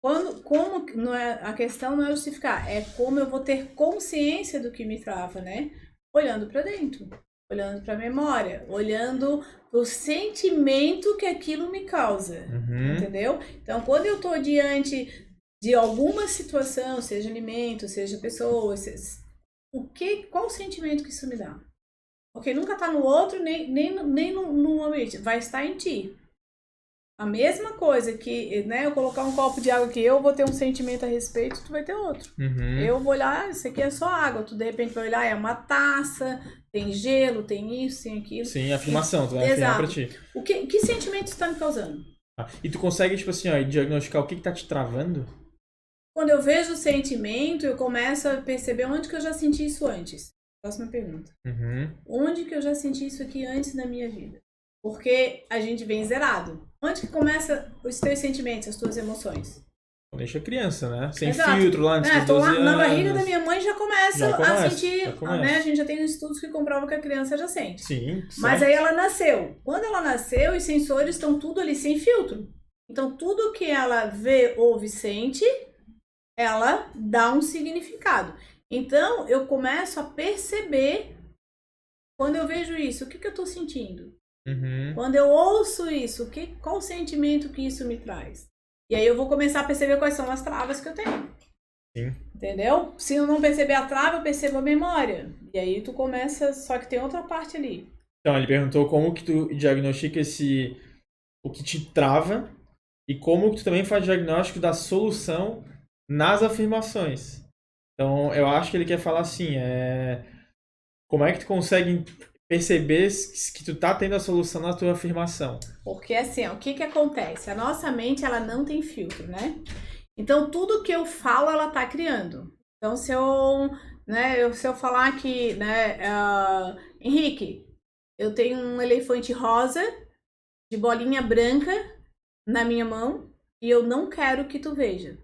Como não é, a questão não é justificar, é como eu vou ter consciência do que me trava, né? Olhando para dentro, olhando para a memória, olhando o sentimento que aquilo me causa, entendeu? Então, quando eu estou diante de alguma situação, seja alimento, seja pessoa, qual o sentimento que isso me dá? Porque nunca tá no outro, nem no ambiente. Vai estar em ti. A mesma coisa que, né, eu colocar um copo de água aqui, eu vou ter um sentimento a respeito, tu vai ter outro. Eu vou olhar, isso aqui é só água. Tu, de repente, vai olhar, é uma taça, tem gelo, tem isso, tem aquilo. Sim, afirmação. Tu vai afirmar pra ti. Que sentimento está me causando? E tu consegue, tipo assim, ó, diagnosticar o que tá te travando? Quando eu vejo o sentimento, eu começo a perceber onde que eu já senti isso antes. Próxima pergunta. Onde que eu já senti isso aqui antes na minha vida? Porque a gente vem zerado. Onde que começa os teus sentimentos, as tuas emoções? Deixa criança, né? Sem Exato. filtro lá antes dos 12 anos. Na barriga da minha mãe já começa a sentir, né? A gente já tem estudos que comprovam que a criança já sente. Sim. Mas aí ela nasceu. Quando ela nasceu, os sensores estão tudo ali sem filtro. Então tudo que ela vê, ouve, sente, ela dá um significado. Então, eu começo a perceber, quando eu vejo isso, o que eu estou sentindo? Quando eu ouço isso, qual o sentimento que isso me traz? E aí eu vou começar a perceber quais são as travas que eu tenho. Sim. Entendeu? Se eu não perceber a trava, eu percebo a memória. E aí tu começa, só que tem outra parte ali. Então, ele perguntou como que tu diagnostica o que te trava e como que tu também faz diagnóstico da solução nas afirmações. Então, eu acho que ele quer falar assim, como é que tu consegue perceber que tu tá tendo a solução na tua afirmação? Porque assim, o que acontece? A nossa mente, ela não tem filtro, né? Então, tudo que eu falo, ela tá criando. Então, se eu falar que, né, Henrique, eu tenho um elefante rosa de bolinha branca na minha mão e eu não quero que tu veja.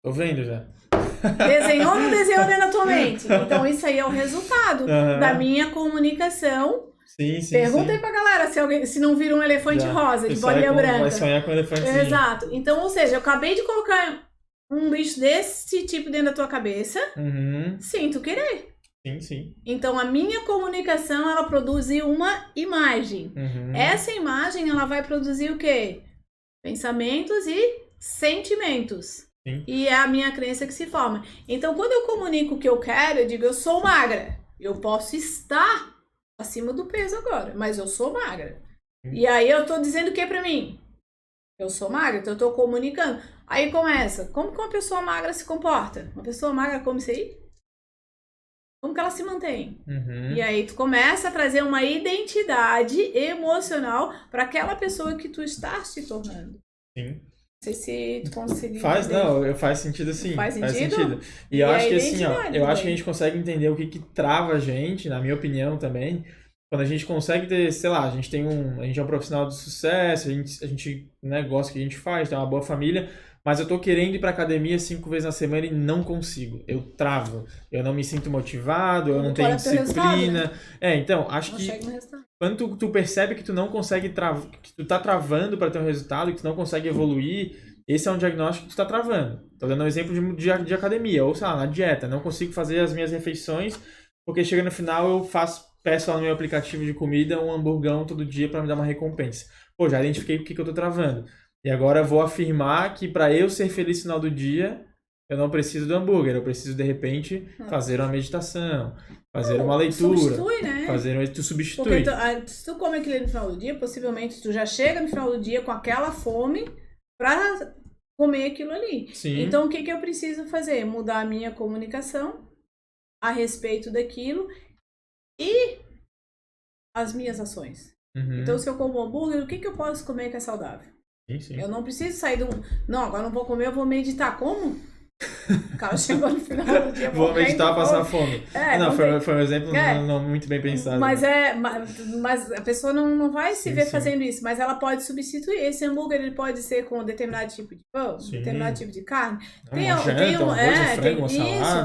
Tô vendo já. Desenhou ou não desenhou dentro da tua mente? Então isso aí é o resultado da minha comunicação. Sim. Pergunta aí pra galera se não vira um elefante rosa de bolinha branca. Vai sonhar com um elefantezinho. Exato. Então, ou seja, eu acabei de colocar um bicho desse tipo dentro da tua cabeça sem tu querer. Sim. Então a minha comunicação, ela produz uma imagem. Essa imagem, ela vai produzir o quê? Pensamentos e sentimentos. Sim. E é a minha crença que se forma. Então, quando eu comunico o que eu quero, eu digo, eu sou magra. Eu posso estar acima do peso agora, mas eu sou magra. E aí eu tô dizendo o que pra mim? Eu sou magra, então eu tô comunicando. Aí começa, como que uma pessoa magra se comporta? Uma pessoa magra come isso aí? Como que ela se mantém? E aí tu começa a trazer uma identidade emocional para aquela pessoa que tu está se tornando. Sim. Não sei se tu conseguiu Faz sentido sim. Faz sentido? E eu acho que assim, acho que a gente consegue entender o que trava a gente, na minha opinião também, quando a gente consegue ter, sei lá, a gente é um profissional de sucesso, a gente né, gosta do que a gente faz, tem uma boa família, mas eu tô querendo ir pra academia 5 vezes na semana e não consigo. Eu travo. Eu não me sinto motivado, eu não tenho disciplina. Né? Então, acho que quando tu percebe que tu não consegue que tu tá travando para ter um resultado, que tu não consegue evoluir, esse é um diagnóstico que tu tá travando. Tô dando um exemplo de academia, ou sei lá, na dieta. Não consigo fazer as minhas refeições, porque chega no final eu peço lá no meu aplicativo de comida um hamburgão todo dia para me dar uma recompensa. Pô, já identifiquei o que eu tô travando. E agora eu vou afirmar que para eu ser feliz no final do dia, eu não preciso do hambúrguer. Eu preciso, de repente, fazer uma meditação, fazer uma leitura. Substitui, né? Tu substitui. Porque se tu come aquilo no final do dia, possivelmente tu já chega no final do dia com aquela fome para comer aquilo ali. Sim. Então, o que eu preciso fazer? Mudar a minha comunicação a respeito daquilo e as minhas ações. Então, se eu como hambúrguer, o que eu posso comer que é saudável? Sim. Eu não preciso sair Não, agora não vou comer, eu vou meditar. Como? O cara chegou no final do dia. Vou meditar, passar fome. Não, foi um exemplo não muito bem pensado. Mas, mas a pessoa não vai se ver fazendo isso. Mas ela pode substituir. Esse hambúrguer ele pode ser com determinado tipo de pão, determinado tipo de carne.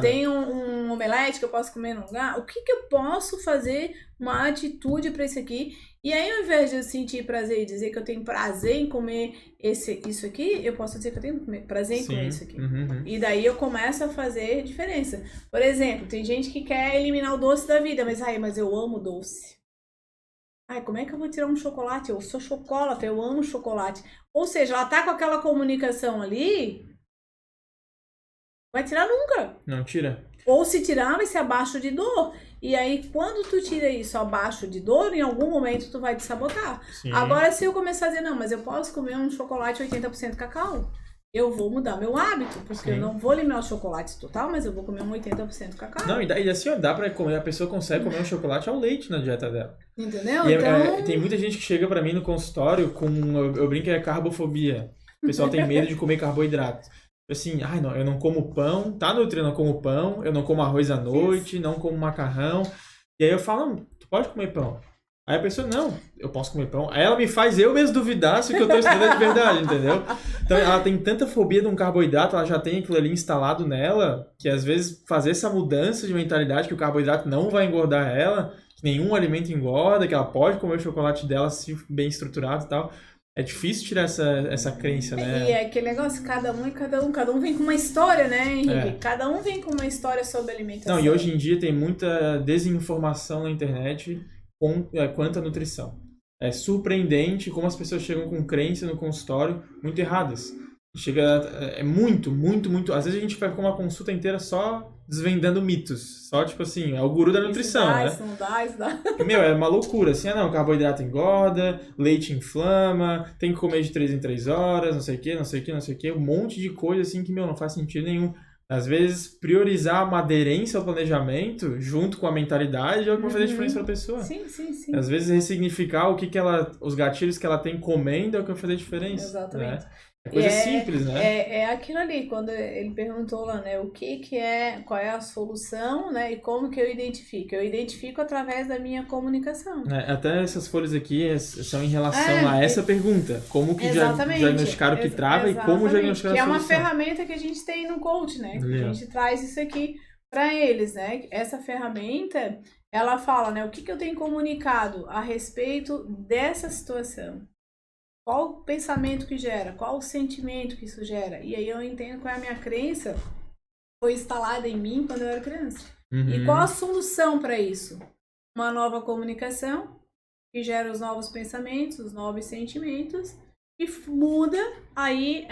Tem um omelete que eu posso comer num lugar. O que eu posso fazer uma atitude para isso aqui? E aí, ao invés de eu sentir prazer e dizer que eu tenho prazer em comer isso aqui, eu posso dizer que eu tenho prazer em comer isso aqui. E daí eu começo a fazer diferença. Por exemplo, tem gente que quer eliminar o doce da vida, mas eu amo doce. Como é que eu vou tirar um chocolate? Eu sou chocolate, eu amo chocolate. Ou seja, ela tá com aquela comunicação ali, vai tirar nunca. Não tira. Ou se tirar, vai ser abaixo de dor. E aí, quando tu tira isso abaixo de dor, em algum momento tu vai te sabotar. Sim. Agora, se eu começar a dizer, não, mas eu posso comer um chocolate 80% cacau, eu vou mudar meu hábito, porque eu não vou eliminar o chocolate total, mas eu vou comer um 80% cacau. Não, e assim, dá pra comer, a pessoa consegue comer um chocolate ao leite na dieta dela. Entendeu? Então... tem muita gente que chega pra mim no consultório com, eu brinco, é carbofobia. O pessoal tem medo de comer carboidrato. Assim, não, eu não como pão, tá nutrindo, eu não como pão, eu não como arroz à noite, não como macarrão. E aí eu falo, tu pode comer pão. Aí a pessoa, não, eu posso comer pão. Aí ela me faz eu mesmo duvidar se o que eu tô estudando é de verdade, entendeu? Então ela tem tanta fobia de um carboidrato, ela já tem aquilo ali instalado nela, que às vezes fazer essa mudança de mentalidade, que o carboidrato não vai engordar ela, que nenhum alimento engorda, que ela pode comer o chocolate dela se bem estruturado e tal. É difícil tirar essa crença, né? E é aquele negócio, cada um vem com uma história, né, Henrique? Cada um vem com uma história sobre alimentação. Não, e hoje em dia tem muita desinformação na internet quanto à nutrição. É surpreendente como as pessoas chegam com crenças no consultório muito erradas. É muito. Às vezes a gente vai com uma consulta inteira só desvendando mitos. Só, tipo assim, é o guru da nutrição, né? Isso dá. É uma loucura. Assim, carboidrato engorda, leite inflama, tem que comer de 3 em 3 horas, não sei o que. Um monte de coisa, assim, que, não faz sentido nenhum. Às vezes, priorizar uma aderência ao planejamento junto com a mentalidade é o que vai fazer diferença pra pessoa. Sim. Às vezes, ressignificar os gatilhos que ela tem comendo é o que vai fazer diferença. Exatamente. Né? É coisa simples, né? É aquilo ali, quando ele perguntou lá, né, qual é a solução, né, e como que eu identifico? Eu identifico através da minha comunicação. Até essas folhas aqui são em relação a essa pergunta. Como que diagnosticar o que trava e como diagnosticar a solução. Que é uma ferramenta que a gente tem no coach, né? Que a gente traz isso aqui para eles, né? Essa ferramenta, ela fala, né, o que eu tenho comunicado a respeito dessa situação. Qual o pensamento que gera? Qual o sentimento que isso gera? E aí eu entendo qual é a minha crença foi instalada em mim quando eu era criança. E qual a solução para isso? Uma nova comunicação que gera os novos pensamentos, os novos sentimentos e muda aí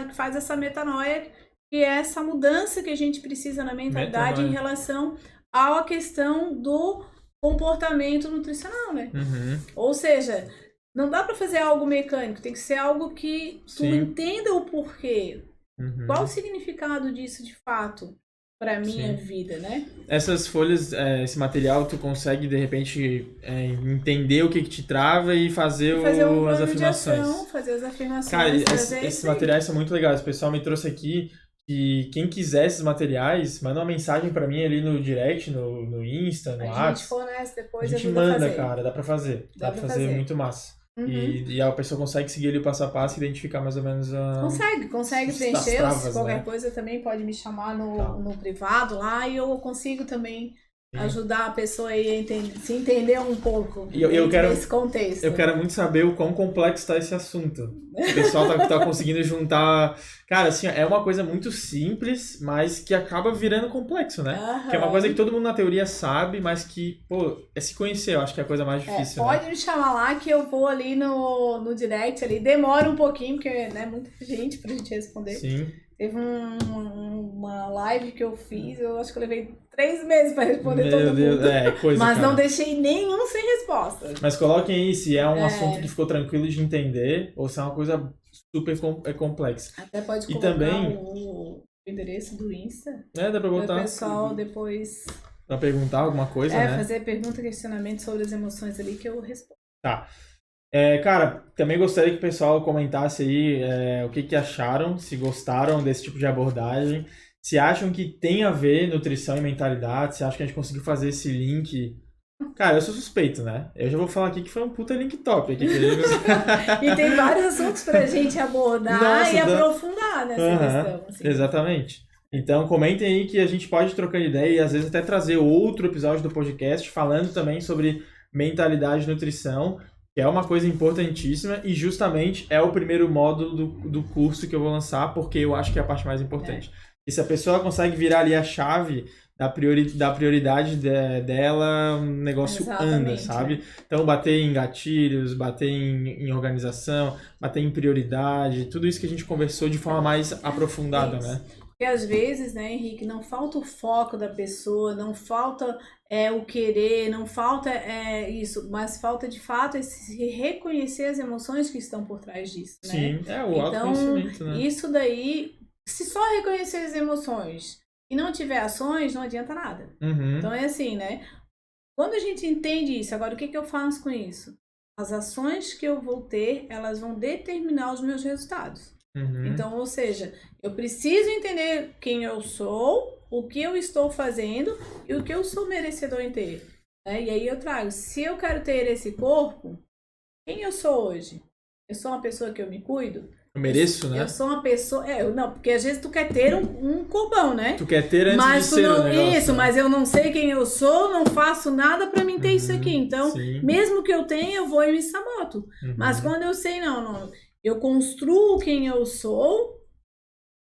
que faz essa metanoia, que é essa mudança que a gente precisa na mentalidade em relação à questão do comportamento nutricional, né? Ou seja, não dá para fazer algo mecânico, tem que ser algo que tu entenda o porquê. Qual o significado disso de fato para minha vida, né? Essas folhas, esse material, tu consegue de repente entender o que te trava e fazer as afirmações. Fazer as afirmações. Cara, esses materiais são muito legais. O pessoal me trouxe aqui e quem quiser esses materiais, manda uma mensagem pra mim ali no direct, no Insta, no WhatsApp. A gente fornece depois, a gente manda, cara, dá pra fazer. Dá pra fazer muito massa. E a pessoa consegue seguir ali o passo a passo e identificar mais ou menos Consegue preencher. Qualquer coisa também pode me chamar no privado lá e eu consigo também ajudar a pessoa aí a se entender um pouco nesse contexto. Eu quero muito saber o quão complexo está esse assunto. O pessoal tá conseguindo juntar... Cara, assim, é uma coisa muito simples, mas que acaba virando complexo, né? Que é uma coisa que todo mundo na teoria sabe, mas que, é se conhecer, eu acho que é a coisa mais difícil, pode me chamar lá que eu vou ali no direct ali. Demora um pouquinho, porque é muita gente pra gente responder. Sim. Teve uma live que eu fiz, eu acho que eu levei 3 meses pra responder todo mundo. Mas não deixei nenhum sem resposta. Mas coloquem aí se é um assunto que ficou tranquilo de entender ou se é uma coisa super complexa. Até pode colocar também o endereço do Insta. Dá pra botar. O pessoal depois... Pra perguntar alguma coisa, né? Fazer pergunta, questionamento sobre as emoções ali que eu respondo. Tá. Cara, também gostaria que o pessoal comentasse aí o que acharam, se gostaram desse tipo de abordagem, se acham que tem a ver nutrição e mentalidade, se acham que a gente conseguiu fazer esse link. Cara, eu sou suspeito, né? Eu já vou falar aqui que foi um puta link top aqui. E tem vários assuntos pra gente abordar. Nossa, e aprofundar nessa questão. Assim. Exatamente. Então comentem aí que a gente pode ir trocando ideia e às vezes até trazer outro episódio do podcast falando também sobre mentalidade e nutrição, que é uma coisa importantíssima e justamente é o primeiro módulo do curso que eu vou lançar, porque eu acho que é a parte mais importante. E se a pessoa consegue virar ali a chave da prioridade dela, o negócio anda, sabe? Então, bater em gatilhos, bater em organização, bater em prioridade, tudo isso que a gente conversou de forma mais aprofundada, né? Porque às vezes, né, Henrique, não falta o foco da pessoa, não falta o querer, não falta isso, mas falta de fato esse reconhecer as emoções que estão por trás disso, né? Sim, o autoconhecimento, né? Isso daí, se só reconhecer as emoções e não tiver ações, não adianta nada. Uhum. Então é assim, né? Quando a gente entende isso, agora o que eu faço com isso? As ações que eu vou ter, elas vão determinar os meus resultados. Uhum. Então, ou seja, eu preciso entender quem eu sou, o que eu estou fazendo e o que eu sou merecedor em ter. Né? E aí eu trago, se eu quero ter esse corpo, quem eu sou hoje? Eu sou uma pessoa que eu me cuido? Eu mereço, né? Eu sou uma pessoa... não, porque às vezes tu quer ter um corpão, né? Tu quer ter antes de ser o negócio. Isso, mas eu não sei quem eu sou, não faço nada pra mim ter isso aqui. Então, mesmo que eu tenha, eu vou e me saboto. Mas quando eu sei, não... Eu construo quem eu sou,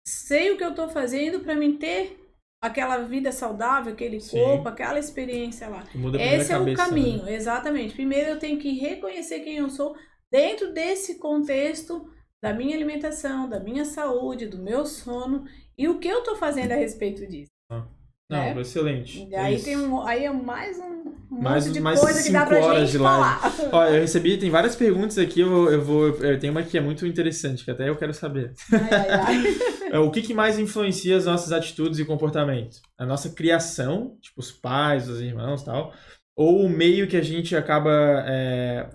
sei o que eu estou fazendo para mim ter aquela vida saudável, aquele corpo, aquela experiência lá. Esse é o caminho, né? Exatamente. Primeiro eu tenho que reconhecer quem eu sou dentro desse contexto da minha alimentação, da minha saúde, do meu sono e o que eu estou fazendo a respeito disso. Não, excelente. E aí aí é mais um monte de coisa que dá pra gente falar. Olha, eu recebi, tem várias perguntas aqui, eu tenho uma que é muito interessante, que até eu quero saber. O que mais influencia as nossas atitudes e comportamentos? A nossa criação, tipo os pais, os irmãos e tal, ou o meio que a gente acaba...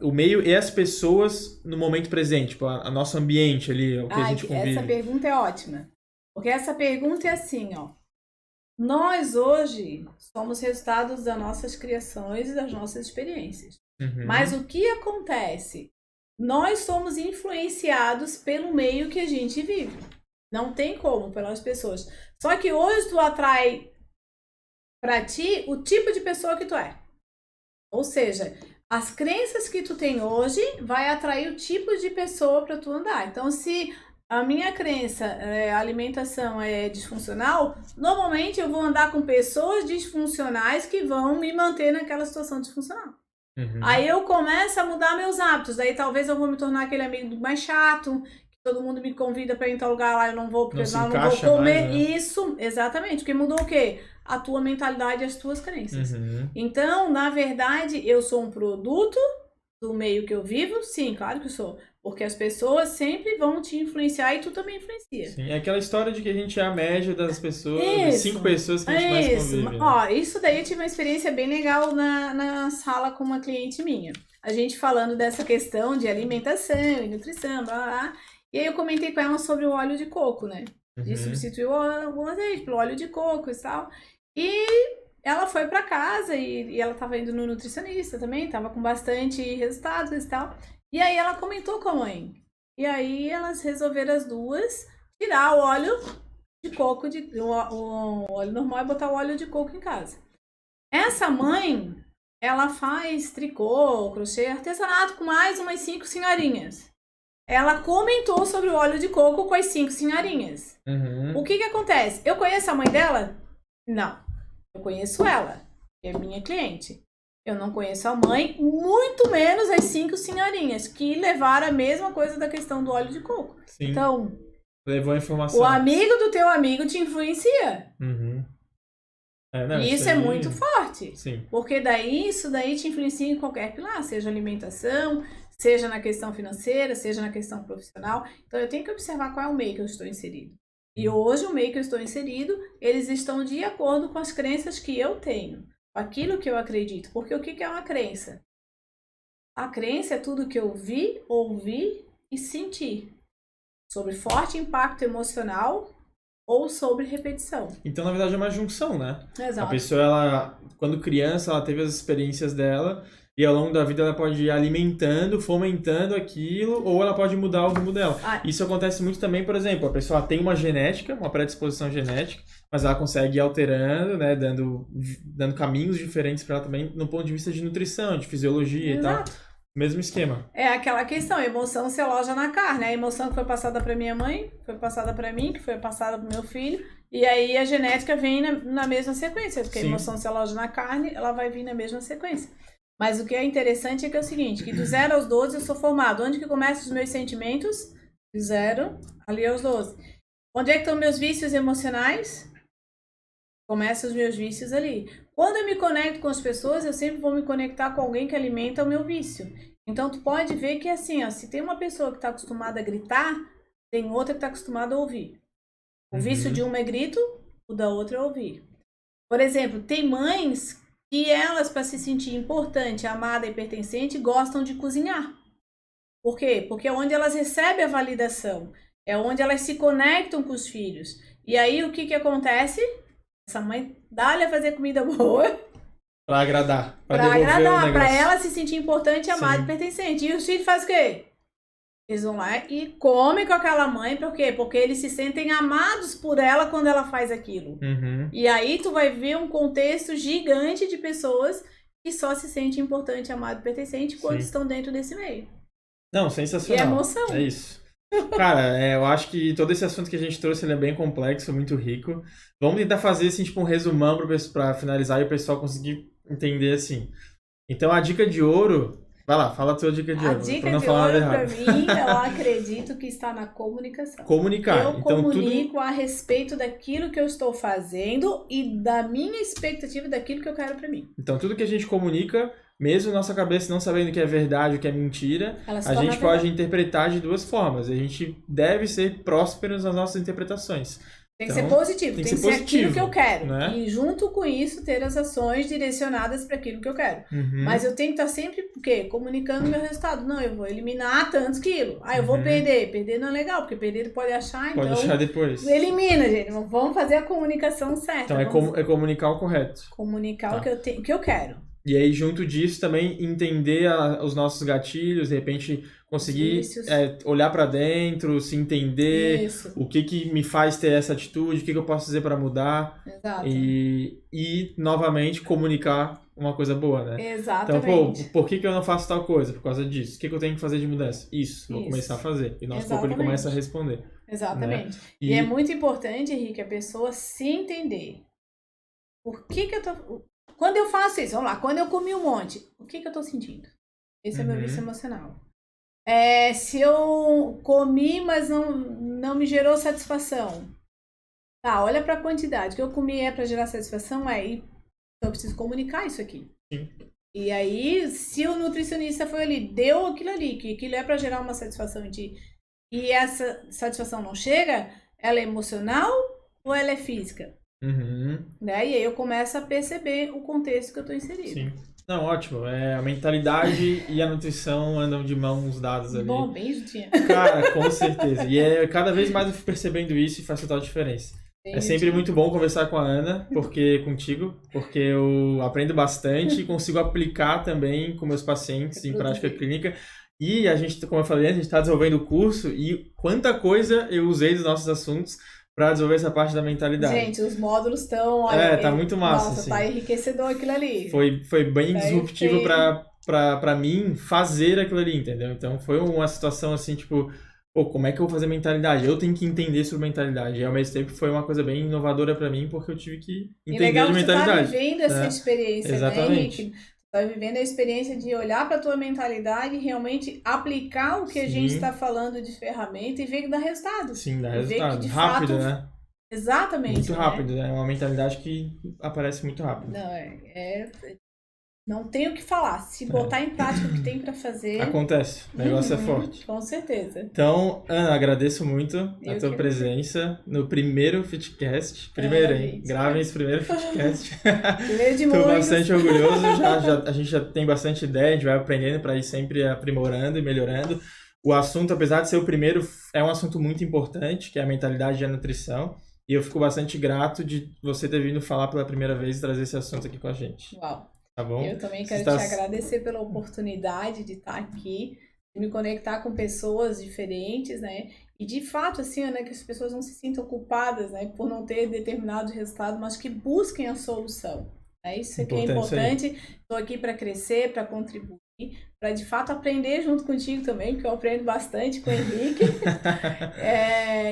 o meio e as pessoas no momento presente, tipo, a nosso ambiente ali, o que a gente convive. Essa pergunta é ótima. Porque essa pergunta é assim, ó. Nós hoje somos resultados das nossas criações e das nossas experiências. Mas o que acontece? Nós somos influenciados pelo meio que a gente vive. Não tem como, pelas pessoas. Só que hoje tu atrai para ti o tipo de pessoa que tu é. Ou seja, as crenças que tu tem hoje vai atrair o tipo de pessoa para tu andar. Então, se a minha crença, a alimentação é disfuncional, normalmente eu vou andar com pessoas disfuncionais que vão me manter naquela situação disfuncional. Aí eu começo a mudar meus hábitos, daí talvez eu vou me tornar aquele amigo mais chato, que todo mundo me convida para ir em tal lugar lá, eu não vou, porque eu não vou comer. Mais, né? Isso, exatamente, porque mudou o quê? A tua mentalidade e as tuas crenças. Então, na verdade, eu sou um produto do meio que eu vivo? Sim, claro que eu sou. Porque as pessoas sempre vão te influenciar e tu também influencia. Sim, é aquela história de que a gente é a média das pessoas, das 5 pessoas que a gente mais convive. Né? Ó, isso daí eu tive uma experiência bem legal na sala com uma cliente minha. A gente falando dessa questão de alimentação e nutrição, blá, blá. E aí eu comentei com ela sobre o óleo de coco, né? De substituir o azeite pelo óleo de coco e tal. E ela foi pra casa e ela tava indo no nutricionista também, tava com bastante resultados e tal. E aí ela comentou com a mãe. E aí elas resolveram as duas tirar o óleo de coco, o óleo normal e botar o óleo de coco em casa. Essa mãe, ela faz tricô, crochê, artesanato com mais umas 5 senhorinhas. Ela comentou sobre o óleo de coco com as 5 senhorinhas. O que acontece? Eu conheço a mãe dela? Não. Eu conheço ela, que é minha cliente. Eu não conheço a mãe, muito menos as 5 senhorinhas, que levaram a mesma coisa da questão do óleo de coco. Sim. Então, levou a informação. O amigo do teu amigo te influencia. E isso é muito forte. Sim. Porque isso daí te influencia em qualquer pilar, seja alimentação, seja na questão financeira, seja na questão profissional. Então, eu tenho que observar qual é o meio que eu estou inserido. E hoje, o meio que eu estou inserido, eles estão de acordo com as crenças que eu tenho. Aquilo que eu acredito. Porque o que é uma crença? A crença é tudo que eu vi, ouvi e senti. Sobre forte impacto emocional ou sobre repetição. Então, na verdade, é uma junção, né? Exato. A pessoa, ela, quando criança, ela teve as experiências dela e ao longo da vida ela pode ir alimentando, fomentando aquilo, ou ela pode mudar o rumo dela. Isso acontece muito também, por exemplo, a pessoa tem uma genética, uma predisposição genética, mas ela consegue ir alterando, né, dando caminhos diferentes para ela também, no ponto de vista de nutrição, de fisiologia Exato. e tal. Mesmo esquema. É aquela questão, a emoção se aloja na carne. A emoção que foi passada para minha mãe, foi passada para mim, que foi passada para meu filho, e aí a genética vem na mesma sequência, porque Sim. a emoção se aloja na carne, ela vai vir na mesma sequência. Mas o que é interessante é que é o seguinte, que do 0 aos 12 eu sou formado. Onde que começam os meus sentimentos? De 0 ali aos 12. Onde é que estão meus vícios emocionais? Começam os meus vícios ali. Quando eu me conecto com as pessoas, eu sempre vou me conectar com alguém que alimenta o meu vício. Então, tu pode ver que assim, ó, se tem uma pessoa que está acostumada a gritar, tem outra que está acostumada a ouvir. O vício de uma é grito, o da outra é ouvir. Por exemplo, tem mães que elas, para se sentir importante, amada e pertencente, gostam de cozinhar. Por quê? Porque é onde elas recebem a validação. É onde elas se conectam com os filhos. E aí, o que acontece? Essa mãe dá-lhe a fazer comida boa. Pra agradar. Pra agradar, pra ela se sentir importante, amada e pertencente. E os filhos fazem o quê? Eles vão lá e comem com aquela mãe, por quê? Porque eles se sentem amados por ela quando ela faz aquilo. E aí tu vai ver um contexto gigante de pessoas que só se sentem importante, amado e pertencente quando estão dentro desse meio. Não, sensacional. E é emoção. É isso. Cara, eu acho que todo esse assunto que a gente trouxe ele é bem complexo, muito rico. Vamos tentar fazer assim, tipo, um resumão pra finalizar e o pessoal conseguir entender assim. Então a dica de ouro... Vai lá, fala a tua dica de ouro. A dica de ouro, pra mim, eu acredito que está na comunicação. Comunicar. Eu comunico a respeito daquilo que eu estou fazendo e da minha expectativa daquilo que eu quero pra mim. Então, tudo que a gente comunica, mesmo nossa cabeça não sabendo o que é verdade, o que é mentira, a gente pode interpretar de duas formas. A gente deve ser prósperos nas nossas interpretações. Tem que ser positivo, tem que ser aquilo que eu quero. Né? E junto com isso, ter as ações direcionadas para aquilo que eu quero. Mas eu tenho que estar sempre, o quê? Comunicando o meu resultado. Não, eu vou eliminar tantos quilos. Ah, eu vou perder. Perder não é legal, porque perder ele pode achar, pode achar depois. Elimina, gente. Vamos fazer a comunicação certa. Então é comunicar o correto. Comunicar o que eu quero. E aí, junto disso, também entender os nossos gatilhos, de repente conseguir olhar para dentro, se entender, o que me faz ter essa atitude, o que eu posso fazer para mudar. Exato. E, novamente, comunicar uma coisa boa, né? Exatamente. Então, por que eu não faço tal coisa? Por causa disso. O que eu tenho que fazer de mudança? Isso. Vou começar a fazer. E nosso corpo ele começa a responder. Exatamente. Né? E é muito importante, Henrique, a pessoa se entender. Por que eu tô... Quando eu faço isso, vamos lá, quando eu comi um monte, o que eu tô sentindo? Esse é meu vício emocional. Se eu comi, mas não me gerou satisfação. Tá, olha pra quantidade. O que eu comi para gerar satisfação então eu preciso comunicar isso aqui. Sim. E aí, se o nutricionista foi ali, deu aquilo ali, que aquilo é para gerar uma satisfação em ti, e essa satisfação não chega, ela é emocional ou ela é física? Né? E aí eu começo a perceber o contexto que eu tô inserido. Sim. Não, ótimo. A mentalidade e a nutrição andam de mãos dadas ali. Bom, bem juntinha. Cara, com certeza. E cada vez mais eu fico percebendo isso e faz total diferença. Bem sempre juntinha. Muito bom conversar com a Ana, porque eu aprendo bastante e consigo aplicar também com meus pacientes em prática clínica. E a gente, como eu falei, a gente está desenvolvendo o curso e quanta coisa eu usei dos nossos assuntos para desenvolver essa parte da mentalidade. Gente, os módulos estão... tá muito massa. Nossa, assim. Tá enriquecedor aquilo ali. Foi bem disruptivo para mim fazer aquilo ali, entendeu? Então foi uma situação assim, tipo, como é que eu vou fazer mentalidade? Eu tenho que entender sobre mentalidade. E ao mesmo tempo foi uma coisa bem inovadora para mim, porque eu tive que entender de mentalidade. E legal que tu tá vivendo essa experiência, Exatamente. Né, Henrique? Tá vivendo a experiência de olhar para a tua mentalidade e realmente aplicar o que a gente está falando de ferramenta e ver que dá resultado. Sim, dá resultado. Rápido, né? Exatamente. Muito rápido, né? É uma mentalidade que aparece muito rápido. Não, não tem o que falar. Se botar em prática o que tem para fazer... Acontece. O negócio é forte. Com certeza. Então, Ana, agradeço muito a tua presença no primeiro Fitcast. Primeiro, hein? Gravem esse primeiro Fitcast. Primeiro de muitos. Estou bastante orgulhoso. A gente já tem bastante ideia, a gente vai aprendendo para ir sempre aprimorando e melhorando. O assunto, apesar de ser o primeiro, é um assunto muito importante, que é a mentalidade e a nutrição. E eu fico bastante grato de você ter vindo falar pela primeira vez e trazer esse assunto aqui com a gente. Uau! Tá bom? Eu também quero te agradecer pela oportunidade de estar aqui, de me conectar com pessoas diferentes, né? E de fato, assim, né, que as pessoas não se sintam culpadas, né, por não ter determinado resultado, mas que busquem a solução. Isso aqui é importante. Estou aqui para crescer, para contribuir, para de fato aprender junto contigo também, porque eu aprendo bastante com o Henrique.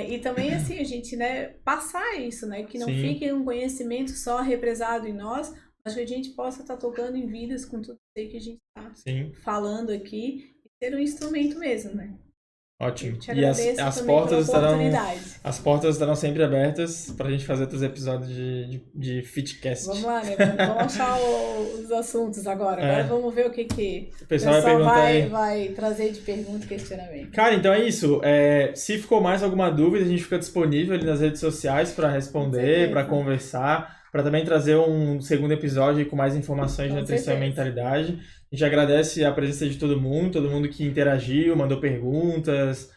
E também, assim, a gente, né, passar isso, né, que não fique um conhecimento só represado em nós, mas que a gente possa estar tocando em vidas com tudo isso que a gente está falando aqui e ser um instrumento mesmo, né? Ótimo. E as portas estarão sempre abertas para a gente fazer outros episódios de Fitcast. Vamos lá, né? Vamos achar os assuntos agora. Agora vamos ver o que o pessoal vai trazer de pergunta e questionamento. Cara, então é isso. Se ficou mais alguma dúvida, a gente fica disponível ali nas redes sociais para responder, para conversar, para também trazer um segundo episódio com mais informações de nutrição e mentalidade. A gente agradece a presença de todo mundo que interagiu, mandou perguntas,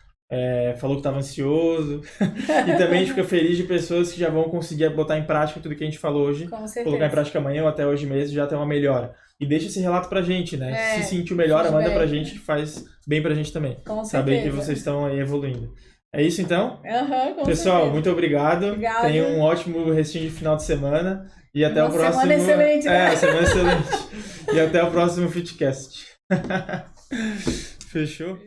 falou que estava ansioso. E também a gente fica feliz de pessoas que já vão conseguir botar em prática tudo que a gente falou hoje. Com certeza. Colocar em prática amanhã ou até hoje mesmo já tem uma melhora. E deixa esse relato pra gente, né? Se sentiu melhor, manda pra gente, que faz bem pra gente também. Com saber certeza. que vocês estão aí evoluindo. É isso então? Com Pessoal, certeza. muito obrigado. Tenha um ótimo restinho de final de semana. E até o próximo. Semana excelente, né? Semana excelente. E até o próximo Fitcast. Fechou?